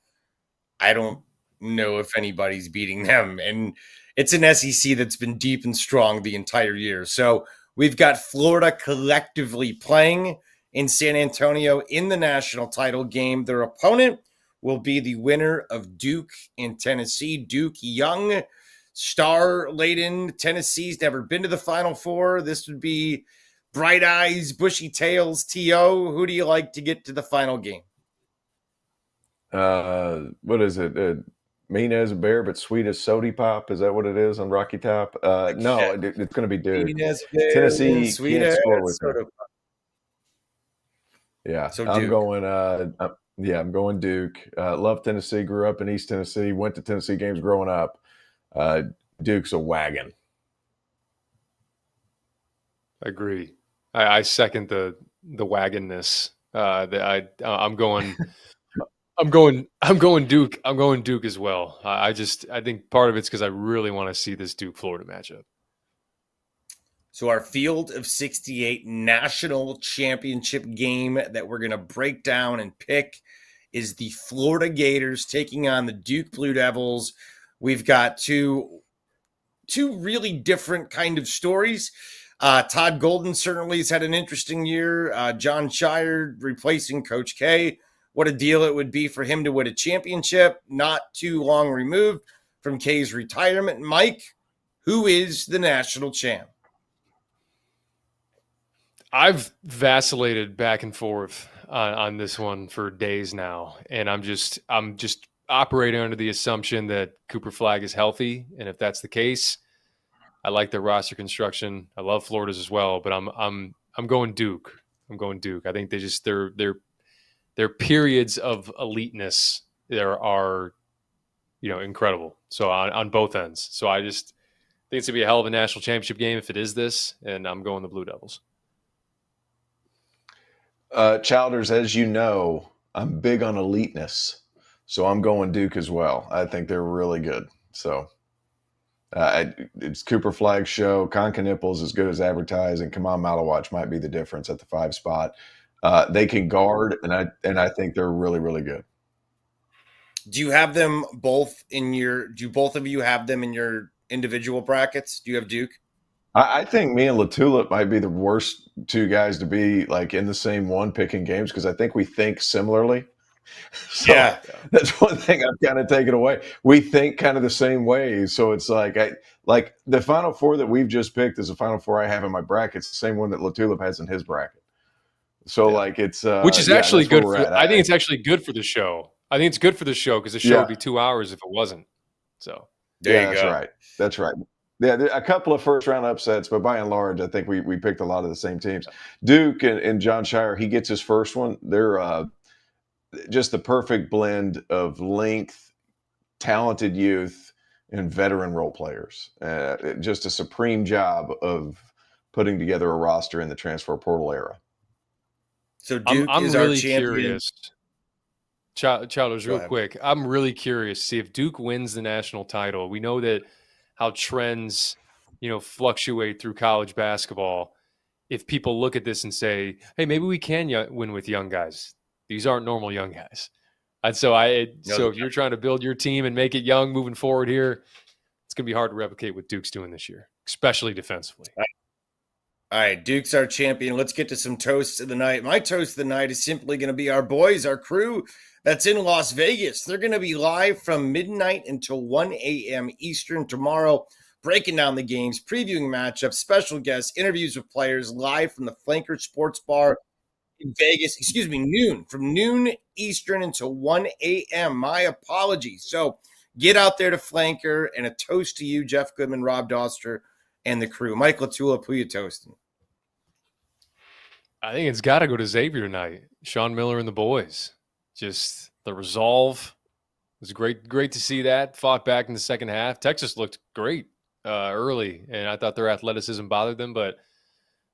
Speaker 9: I don't know if anybody's beating them. And it's an SEC that's been deep and strong the entire year. So we've got Florida collectively playing in San Antonio in the national title game. Their opponent will be the winner of Duke and Tennessee. Duke, young, star-laden. Tennessee's never been to the Final Four. This would be bright eyes, bushy tails. T.O., who do you like to get to the final game?
Speaker 7: What is it? Mean as a bear, but sweet as sody pop. Is that what it is on Rocky Top? No, it's going to be Duke.
Speaker 9: Mean as a bear,
Speaker 7: Tennessee
Speaker 9: sweet
Speaker 7: can't
Speaker 9: as
Speaker 7: score with
Speaker 9: soda
Speaker 7: them.
Speaker 9: pop.
Speaker 7: Yeah,
Speaker 9: So
Speaker 7: I'm
Speaker 9: Duke.
Speaker 7: going. I'm going Duke. Love Tennessee. Grew up in East Tennessee. Went to Tennessee games growing up. Duke's a wagon.
Speaker 5: Agree. I second the wagonness. I'm going Duke. I'm going Duke as well. I think part of it's because I really want to see this Duke Florida matchup.
Speaker 9: So our Field of 68 national championship game that we're going to break down and pick is the Florida Gators taking on the Duke Blue Devils. We've got two really different kind of stories. Todd Golden certainly has had an interesting year. John Shire replacing Coach K. What a deal it would be for him to win a championship, not too long removed from K's retirement. Mike, who is the national champ?
Speaker 5: I've vacillated back and forth on this one for days now, and I'm just operating under the assumption that Cooper Flagg is healthy, and if that's the case, I like their roster construction. I love Florida's as well, but I'm going Duke. I'm going Duke. I think they just their periods of eliteness there are, incredible. So on both ends. So I just think it's gonna be a hell of a national championship game if it is this, and I'm going the Blue Devils.
Speaker 7: Childers, as you know, I'm big on eliteness, so I'm going Duke as well. I think they're really good. So it's Cooper Flagg's show. Conca is as good as advertised, and Kamal Malawach might be the difference at the 5 spot. They can guard, and I think they're really, really good.
Speaker 9: Do you have them both in your? Do both of you have them in your individual brackets? Do you have Duke?
Speaker 7: I think me and LaTulip might be the worst two guys to be like in the same one picking games because I think we think similarly. So
Speaker 9: Yeah.
Speaker 7: That's one thing I've kind of taken away. We think kind of the same way. So it's like the Final Four that we've just picked is the Final Four I have in my bracket. It's the same one that LaTulip has in his bracket. So it's
Speaker 5: which is actually good. I think it's actually good for the show. I think it's good for the show because the show would be 2 hours if it wasn't. So
Speaker 9: there you go.
Speaker 7: That's right. Yeah, a couple of first-round upsets, but by and large, I think we picked a lot of the same teams. Duke and John Shire, he gets his first one. They're just the perfect blend of length, talented youth, and veteran role players. Just a supreme job of putting together a roster in the transfer portal era.
Speaker 9: So Duke
Speaker 5: I'm
Speaker 9: is
Speaker 5: really
Speaker 9: our champion.
Speaker 5: Curious. Childers, real quick. I'm really curious to see if Duke wins the national title. We know that how trends, fluctuate through college basketball. If people look at this and say, hey, maybe we can win with young guys. These aren't normal young guys. And so if you're trying to build your team and make it young moving forward here, it's going to be hard to replicate what Duke's doing this year, especially defensively.
Speaker 9: All right, Duke's our champion. Let's get to some toasts of the night. My toast of the night is simply going to be our boys, our crew that's in Las Vegas. They're going to be live from midnight until 1 a.m. Eastern tomorrow, breaking down the games, previewing matchups, special guests, interviews with players live from the Flanker Sports Bar in Vegas. Noon. From noon Eastern until 1 a.m. My apologies. So get out there to Flanker, and a toast to you, Jeff Goodman, Rob Doster, and the crew. Mike LaTulip, who you toasting?
Speaker 5: I think it's got to go to Xavier tonight. Sean Miller and the boys. Just the resolve. It was great to see that. Fought back in the second half. Texas looked great early, and I thought their athleticism bothered them, but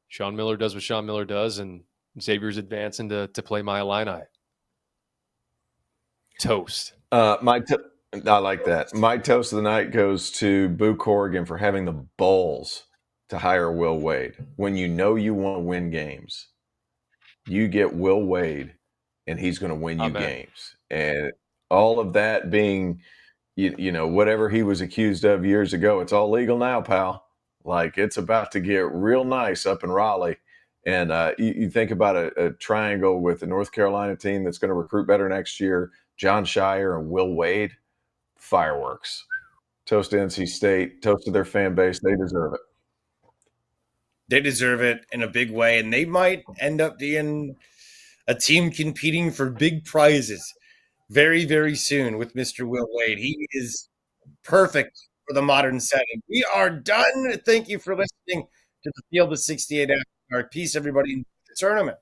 Speaker 5: Sean Miller does what Sean Miller does, and Xavier's advancing to play my Illini. Toast.
Speaker 7: I like that. My toast of the night goes to Boo Corrigan for having the balls to hire Will Wade. When you know you want to win games, you get Will Wade, and he's going to win you games. And all of that being, whatever he was accused of years ago, it's all legal now, pal. Like, it's about to get real nice up in Raleigh. And you think about a triangle with the North Carolina team that's going to recruit better next year, John Shire and Will Wade, fireworks. Toast to NC State, toast to their fan base. They deserve it.
Speaker 9: They deserve it in a big way, and they might end up being a team competing for big prizes very, very soon with Mr. Will Wade. He is perfect for the modern setting. We are done. Thank you for listening to the Field of 68 After Dark. Peace, everybody, in the tournament.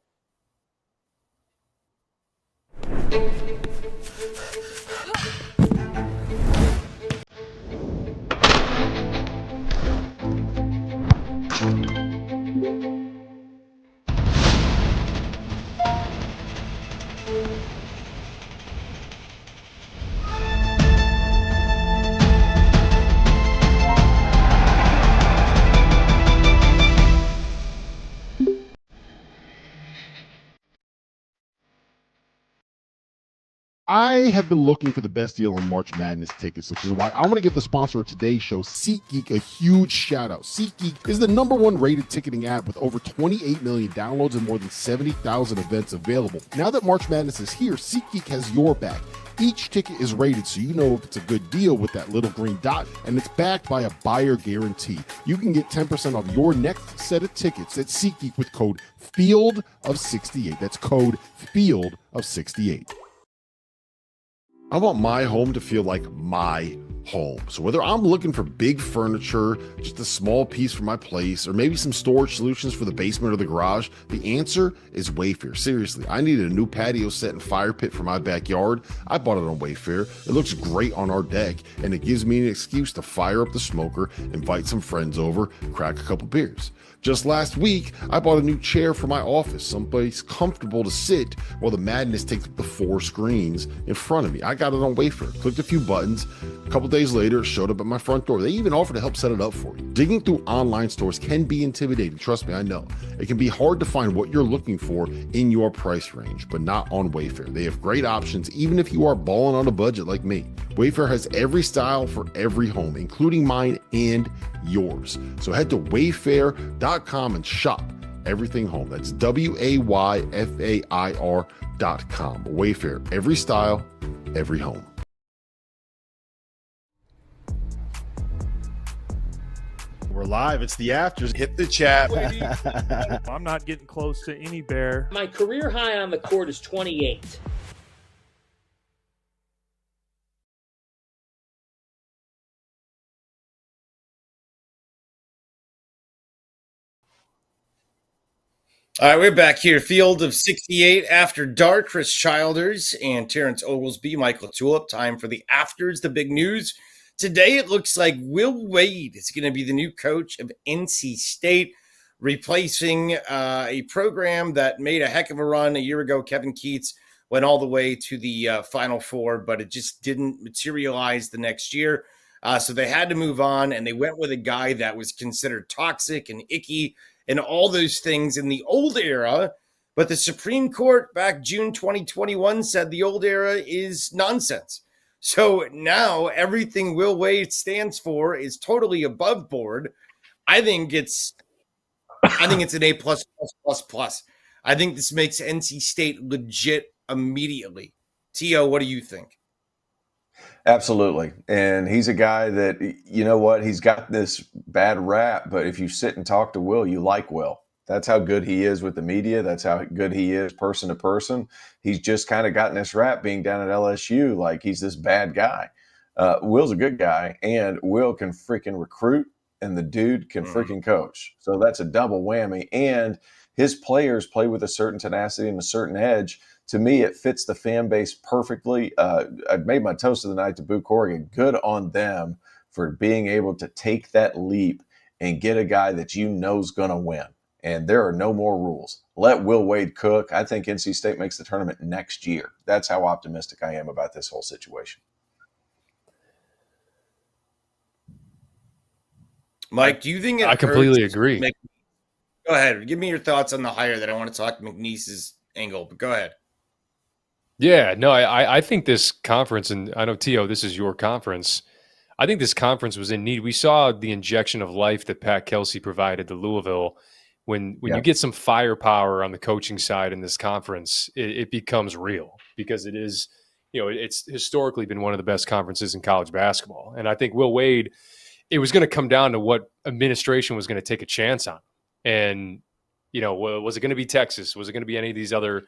Speaker 8: I have been looking for the best deal on March Madness tickets, which is why I want to give the sponsor of today's show, SeatGeek, a huge shout out. SeatGeek is the #1 rated ticketing app with over 28 million downloads and more than 70,000 events available. Now that March Madness is here, SeatGeek has your back. Each ticket is rated so you know if it's a good deal with that little green dot, and it's backed by a buyer guarantee. You can get 10% off your next set of tickets at SeatGeek with code FIELD of68. That's code FIELD of 68. I want my home to feel like my home. So whether I'm looking for big furniture, just a small piece for my place, or maybe some storage solutions for the basement or the garage, the answer is Wayfair. Seriously, I needed a new patio set and fire pit for my backyard. I bought it on Wayfair. It looks great on our deck, and it gives me an excuse to fire up the smoker, invite some friends over, crack a couple beers. Just last week, I bought a new chair for my office, someplace comfortable to sit while the madness takes up the 4 screens in front of me. I got it on Wayfair, clicked a few buttons. A couple days later, it showed up at my front door. They even offered to help set it up for you. Digging through online stores can be intimidating. Trust me, I know. It can be hard to find what you're looking for in your price range, but not on Wayfair. They have great options, even if you are balling on a budget like me. Wayfair has every style for every home, including mine and yours. So head to wayfair.com and shop everything home. That's WAYFAIR.com. Wayfair, every style, every home.
Speaker 1: We're live. It's the afters.
Speaker 3: Hit the chat.
Speaker 10: I'm not getting close to any bear.
Speaker 11: My career high on the court is 28.
Speaker 9: All right, we're back here. Field of 68 after dark. Chris Childers and Terrence Oglesby, Michael LaTulip. Time for the afters, the big news. Today, it looks like Will Wade is going to be the new coach of NC State, replacing a program that made a heck of a run a year ago. Kevin Keats went all the way to the Final Four, but it just didn't materialize the next year. So they had to move on, and they went with a guy that was considered toxic and icky and all those things in the old era. But the Supreme Court back June 2021 said the old era is nonsense. So now everything Will Wade stands for is totally above board. I think it's an A plus plus plus plus. I think this makes NC State legit immediately. T.O., what do you think?
Speaker 7: Absolutely. And he's a guy that, you know what, he's got this bad rap, but if you sit and talk to Will, you like Will. That's how good he is with the media. That's how good he is person to person. He's just kind of gotten this rap being down at LSU, like he's this bad guy. Will's a good guy, and Will can freaking recruit, and the dude can freaking coach. So that's a double whammy. And his players play with a certain tenacity and a certain edge. To me, it fits the fan base perfectly. I made my toast of the night to Boo Corrigan. Good on them for being able to take that leap and get a guy that you know is going to win. And there are no more rules. Let Will Wade cook. I think NC State makes the tournament next year. That's how optimistic I am about this whole situation.
Speaker 9: Mike, do you think
Speaker 5: I completely agree.
Speaker 9: Go ahead. Give me your thoughts on the hire that I want to talk McNeese's angle, but go ahead.
Speaker 5: Yeah, no, I think this conference, and I know, T.O., this is your conference. I think this conference was in need. We saw the injection of life that Pat Kelsey provided to Louisville. When you get some firepower on the coaching side in this conference, it becomes real, because it is, it's historically been one of the best conferences in college basketball. And I think Will Wade, it was going to come down to what administration was going to take a chance on. And, was it going to be Texas? Was it going to be any of these other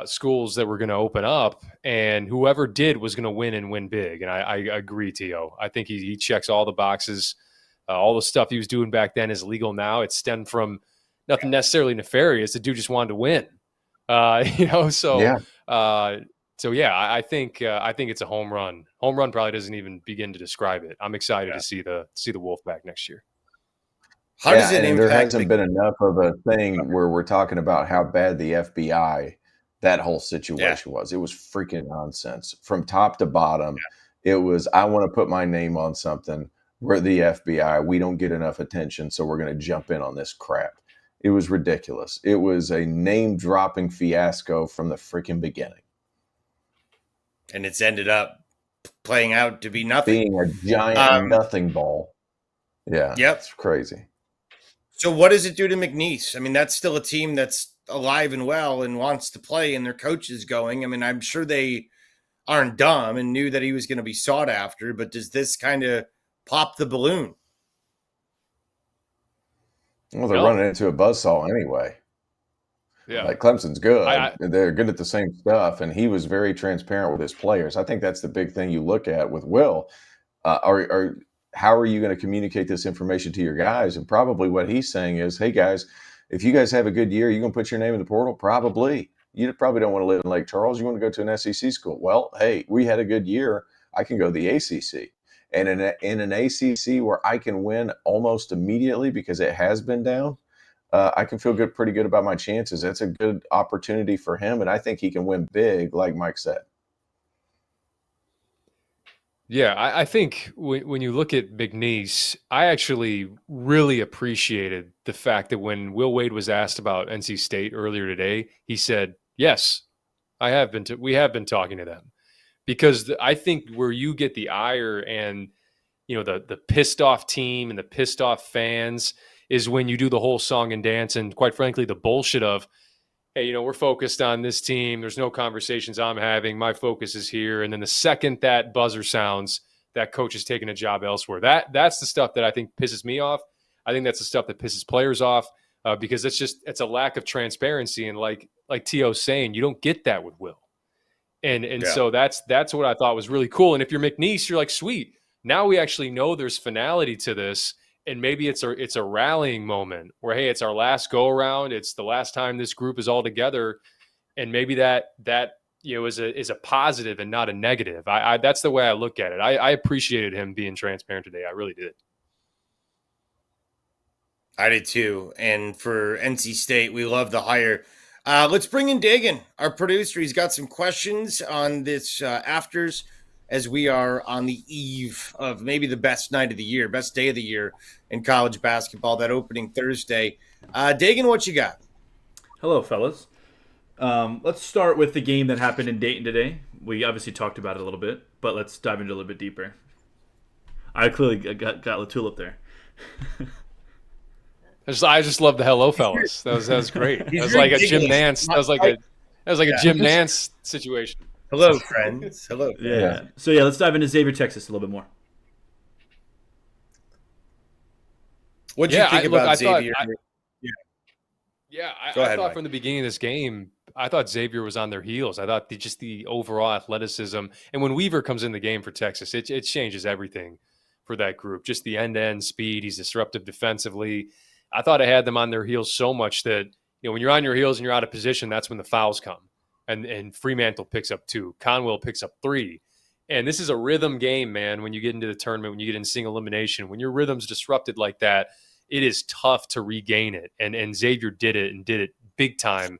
Speaker 5: schools that were going to open up, and whoever did was going to win and win big. And I agree, T.O. I think he checks all the boxes. All the stuff he was doing back then is legal now. It stemmed from nothing necessarily nefarious. The dude just wanted to win, I think it's a home run. Home run probably doesn't even begin to describe it. I'm excited to see the Wolfpack next year.
Speaker 9: How does it impact?
Speaker 7: There hasn't been enough of a thing where we're talking about how bad the FBI, that whole situation was. It was freaking nonsense from top to bottom. It was, I want to put my name on something. We're the FBI. We don't get enough attention, so we're going to jump in on this crap. It was ridiculous. It was a name-dropping fiasco from the freaking beginning.
Speaker 9: And it's ended up playing out to be nothing.
Speaker 7: Being a giant nothing ball. Yeah, it's crazy.
Speaker 9: So what does it do to McNeese? I mean, that's still a team that's alive and well and wants to play, and their coach is going. I mean, I'm sure they aren't dumb and knew that he was going to be sought after, but does this kind of pop the balloon?
Speaker 7: Well, they're running into a buzzsaw anyway.
Speaker 5: Yeah.
Speaker 7: Like Clemson's good.
Speaker 5: I
Speaker 7: They're good at the same stuff, and he was very transparent with his players. I think that's the big thing you look at with Will. How are you going to communicate this information to your guys? And probably what he's saying is, hey guys, if you guys have a good year, you going to put your name in the portal? Probably. You probably don't want to live in Lake Charles. You want to go to an SEC school. Well, hey, we had a good year. I can go to the ACC. And in an ACC where I can win almost immediately because it has been down, I can feel pretty good about my chances. That's a good opportunity for him, and I think he can win big, like Mike said.
Speaker 5: Yeah, I think when you look at McNeese, I actually really appreciated the fact that when Will Wade was asked about NC State earlier today, he said, yes, we have been talking to them. Because I think where you get the ire and, the pissed off team and the pissed off fans is when you do the whole song and dance and, quite frankly, the bullshit of, hey, we're focused on this team. There's no conversations I'm having. My focus is here. And then the second that buzzer sounds, that coach is taking a job elsewhere. That's the stuff that I think pisses me off. I think that's the stuff that pisses players off because it's a lack of transparency. And like T.O.'s saying, you don't get that with Will. And so that's what I thought was really cool. And if you're McNeese, you're like, sweet. Now we actually know there's finality to this. And maybe it's a rallying moment where, hey, it's our last go around. It's the last time this group is all together. And maybe that is a positive and not a negative. That's the way I look at it. I appreciated him being transparent today. I really did.
Speaker 9: I did too. And for NC State, we love the hire. Let's bring in Dagan, our producer. He's got some questions on this afters as we are on the eve of maybe the best night of the year, best day of the year in college basketball, that opening Thursday. Dagan, what you got?
Speaker 12: Hello, fellas. Let's start with the game that happened in Dayton today. We obviously talked about it a little bit, but let's dive into a little bit deeper. I clearly got LaTulip there.
Speaker 5: I just love the hello, fellas. That was great. That was like a Jim Nance. That was like a Jim Nance situation.
Speaker 9: Hello, friends. Hello.
Speaker 12: Yeah. So let's dive into Xavier, Texas a little bit more.
Speaker 9: What do you think about Xavier?
Speaker 5: I thought from the beginning of this game, I thought Xavier was on their heels. I thought just the overall athleticism, and when Weaver comes in the game for Texas, it changes everything for that group. Just the end-to-end speed. He's disruptive defensively. I thought I had them on their heels so much that when you're on your heels and you're out of position, that's when the fouls come. And Fremantle picks up 2. Conwell picks up 3. And this is a rhythm game, man, when you get into the tournament, when you get in single elimination. When your rhythm's disrupted like that, it is tough to regain it. And Xavier did it big time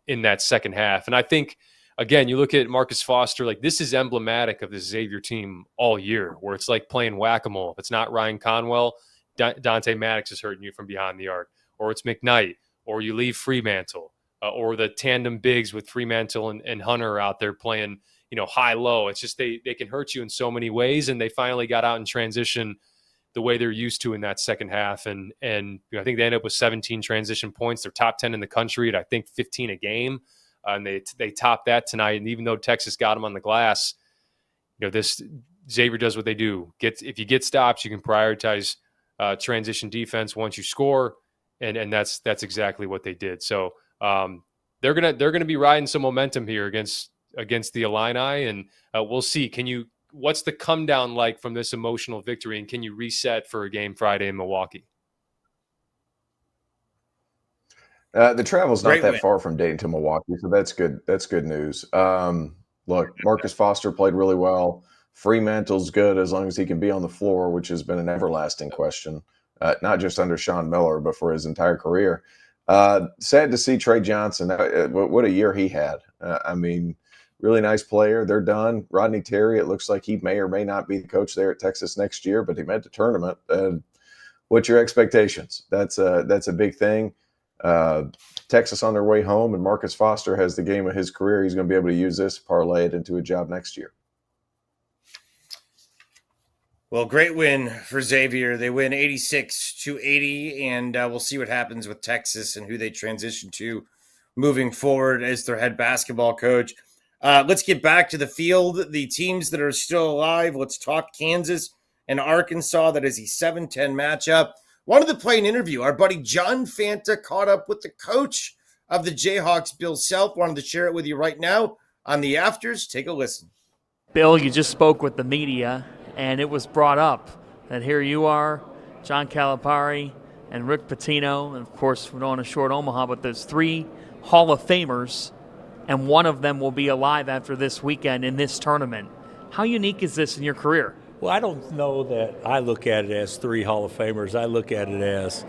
Speaker 5: in that second half. And I think, again, you look at Marcus Foster, like this is emblematic of the Xavier team all year, where it's like playing whack-a-mole. If it's not Ryan Conwell, Dante Maddox is hurting you from behind the arc, or it's McKnight, or you leave Fremantle. Or the tandem bigs with Fremantle and Hunter out there playing, high-low. It's just they can hurt you in so many ways, and they finally got out in transition the way they're used to in that second half. And I think they ended up with 17 transition points. They're top 10 in the country at, I think, 15 a game. And they topped that tonight. And even though Texas got them on the glass, this Xavier does what they do. If you get stops, you can prioritize transition defense once you score, and that's exactly what they did. So they're gonna be riding some momentum here against the Illini, and we'll see. What's the come down like from this emotional victory, and can you reset for a game Friday in Milwaukee?
Speaker 7: The travel's not that far from Dayton to Milwaukee, so that's good. That's good news. Look, Marcus Foster played really well. Fremantle's good as long as he can be on the floor, which has been an everlasting question, not just under Sean Miller, but for his entire career. Sad to see Trey Johnson. What a year he had. Really nice player. They're done. Rodney Terry, it looks like he may or may not be the coach there at Texas next year, but he made the tournament. What's your expectations? That's a big thing. Texas on their way home, and Marcus Foster has the game of his career. He's going to be able to use this, parlay it into a job next year.
Speaker 9: Well, great win for Xavier. They win 86-80, and we'll see what happens with Texas and who they transition to moving forward as their head basketball coach. Let's get back to the field. The teams that are still alive, let's talk Kansas and Arkansas. That is a 7-10 matchup. Wanted to play an interview. Our buddy John Fanta caught up with the coach of the Jayhawks, Bill Self. Wanted to share it with you right now on the Afters. Take a listen.
Speaker 13: Bill, you just spoke with the media, and it was brought up that here you are, John Calipari, and Rick Pitino, and of course we're on a short Omaha, but there's 3 Hall of Famers, and one of them will be alive after this weekend in this tournament. How unique is this in your career?
Speaker 14: Well, I don't know that I look at it as 3 Hall of Famers. I look at it as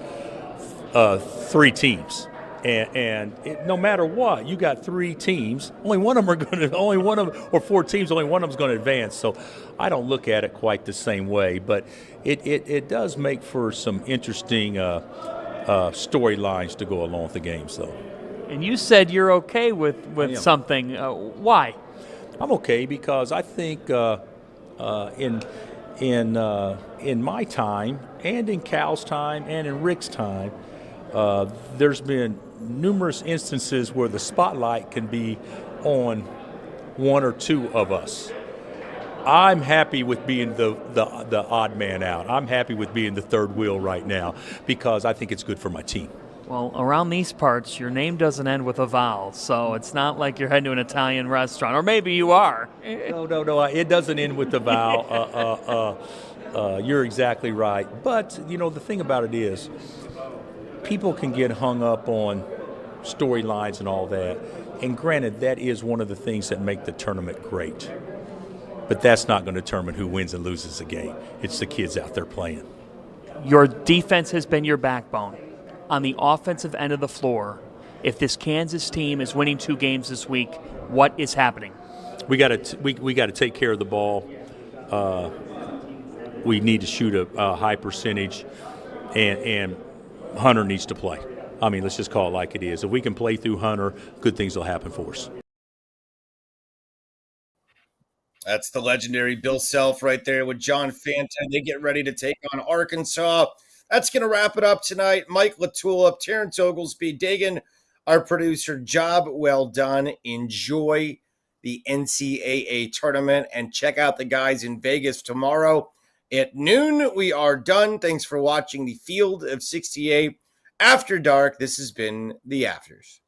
Speaker 14: 3 teams. And no matter what, you got 3 teams. Only one of them or 4 teams. Only one of them is going to advance. So I don't look at it quite the same way. But it does make for some interesting storylines to go along with the games, though.
Speaker 13: And you said you're okay with something. Why?
Speaker 14: I'm okay because I think in my time and in Cal's time and in Rick's time, there's been numerous instances where the spotlight can be on 1 or 2 of us. I'm happy with being the odd man out. I'm happy with being the third wheel right now because I think it's good for my team.
Speaker 13: Well, around these parts, your name doesn't end with a vowel, so it's not like you're heading to an Italian restaurant, or maybe you are.
Speaker 14: No, it doesn't end with a vowel. You're exactly right. But, the thing about it is, people can get hung up on storylines and all that. And granted, that is one of the things that make the tournament great. But that's not going to determine who wins and loses the game. It's the kids out there playing.
Speaker 13: Your defense has been your backbone. On the offensive end of the floor, if this Kansas team is winning 2 games this week, what is happening?
Speaker 14: We got to take care of the ball. We need to shoot a high percentage, and Hunter needs to play. I mean, let's just call it like it is. If we can play through Hunter, good things will happen for us.
Speaker 9: That's the legendary Bill Self right there with John Fanta. They get ready to take on Arkansas. That's going to wrap it up tonight. Mike LaTulip, Terrence Oglesby, Dagan, our producer. Job well done. Enjoy the NCAA tournament and check out the guys in Vegas tomorrow at noon. We are done. Thanks for watching the Field of 68 After Dark. This has been the Afters.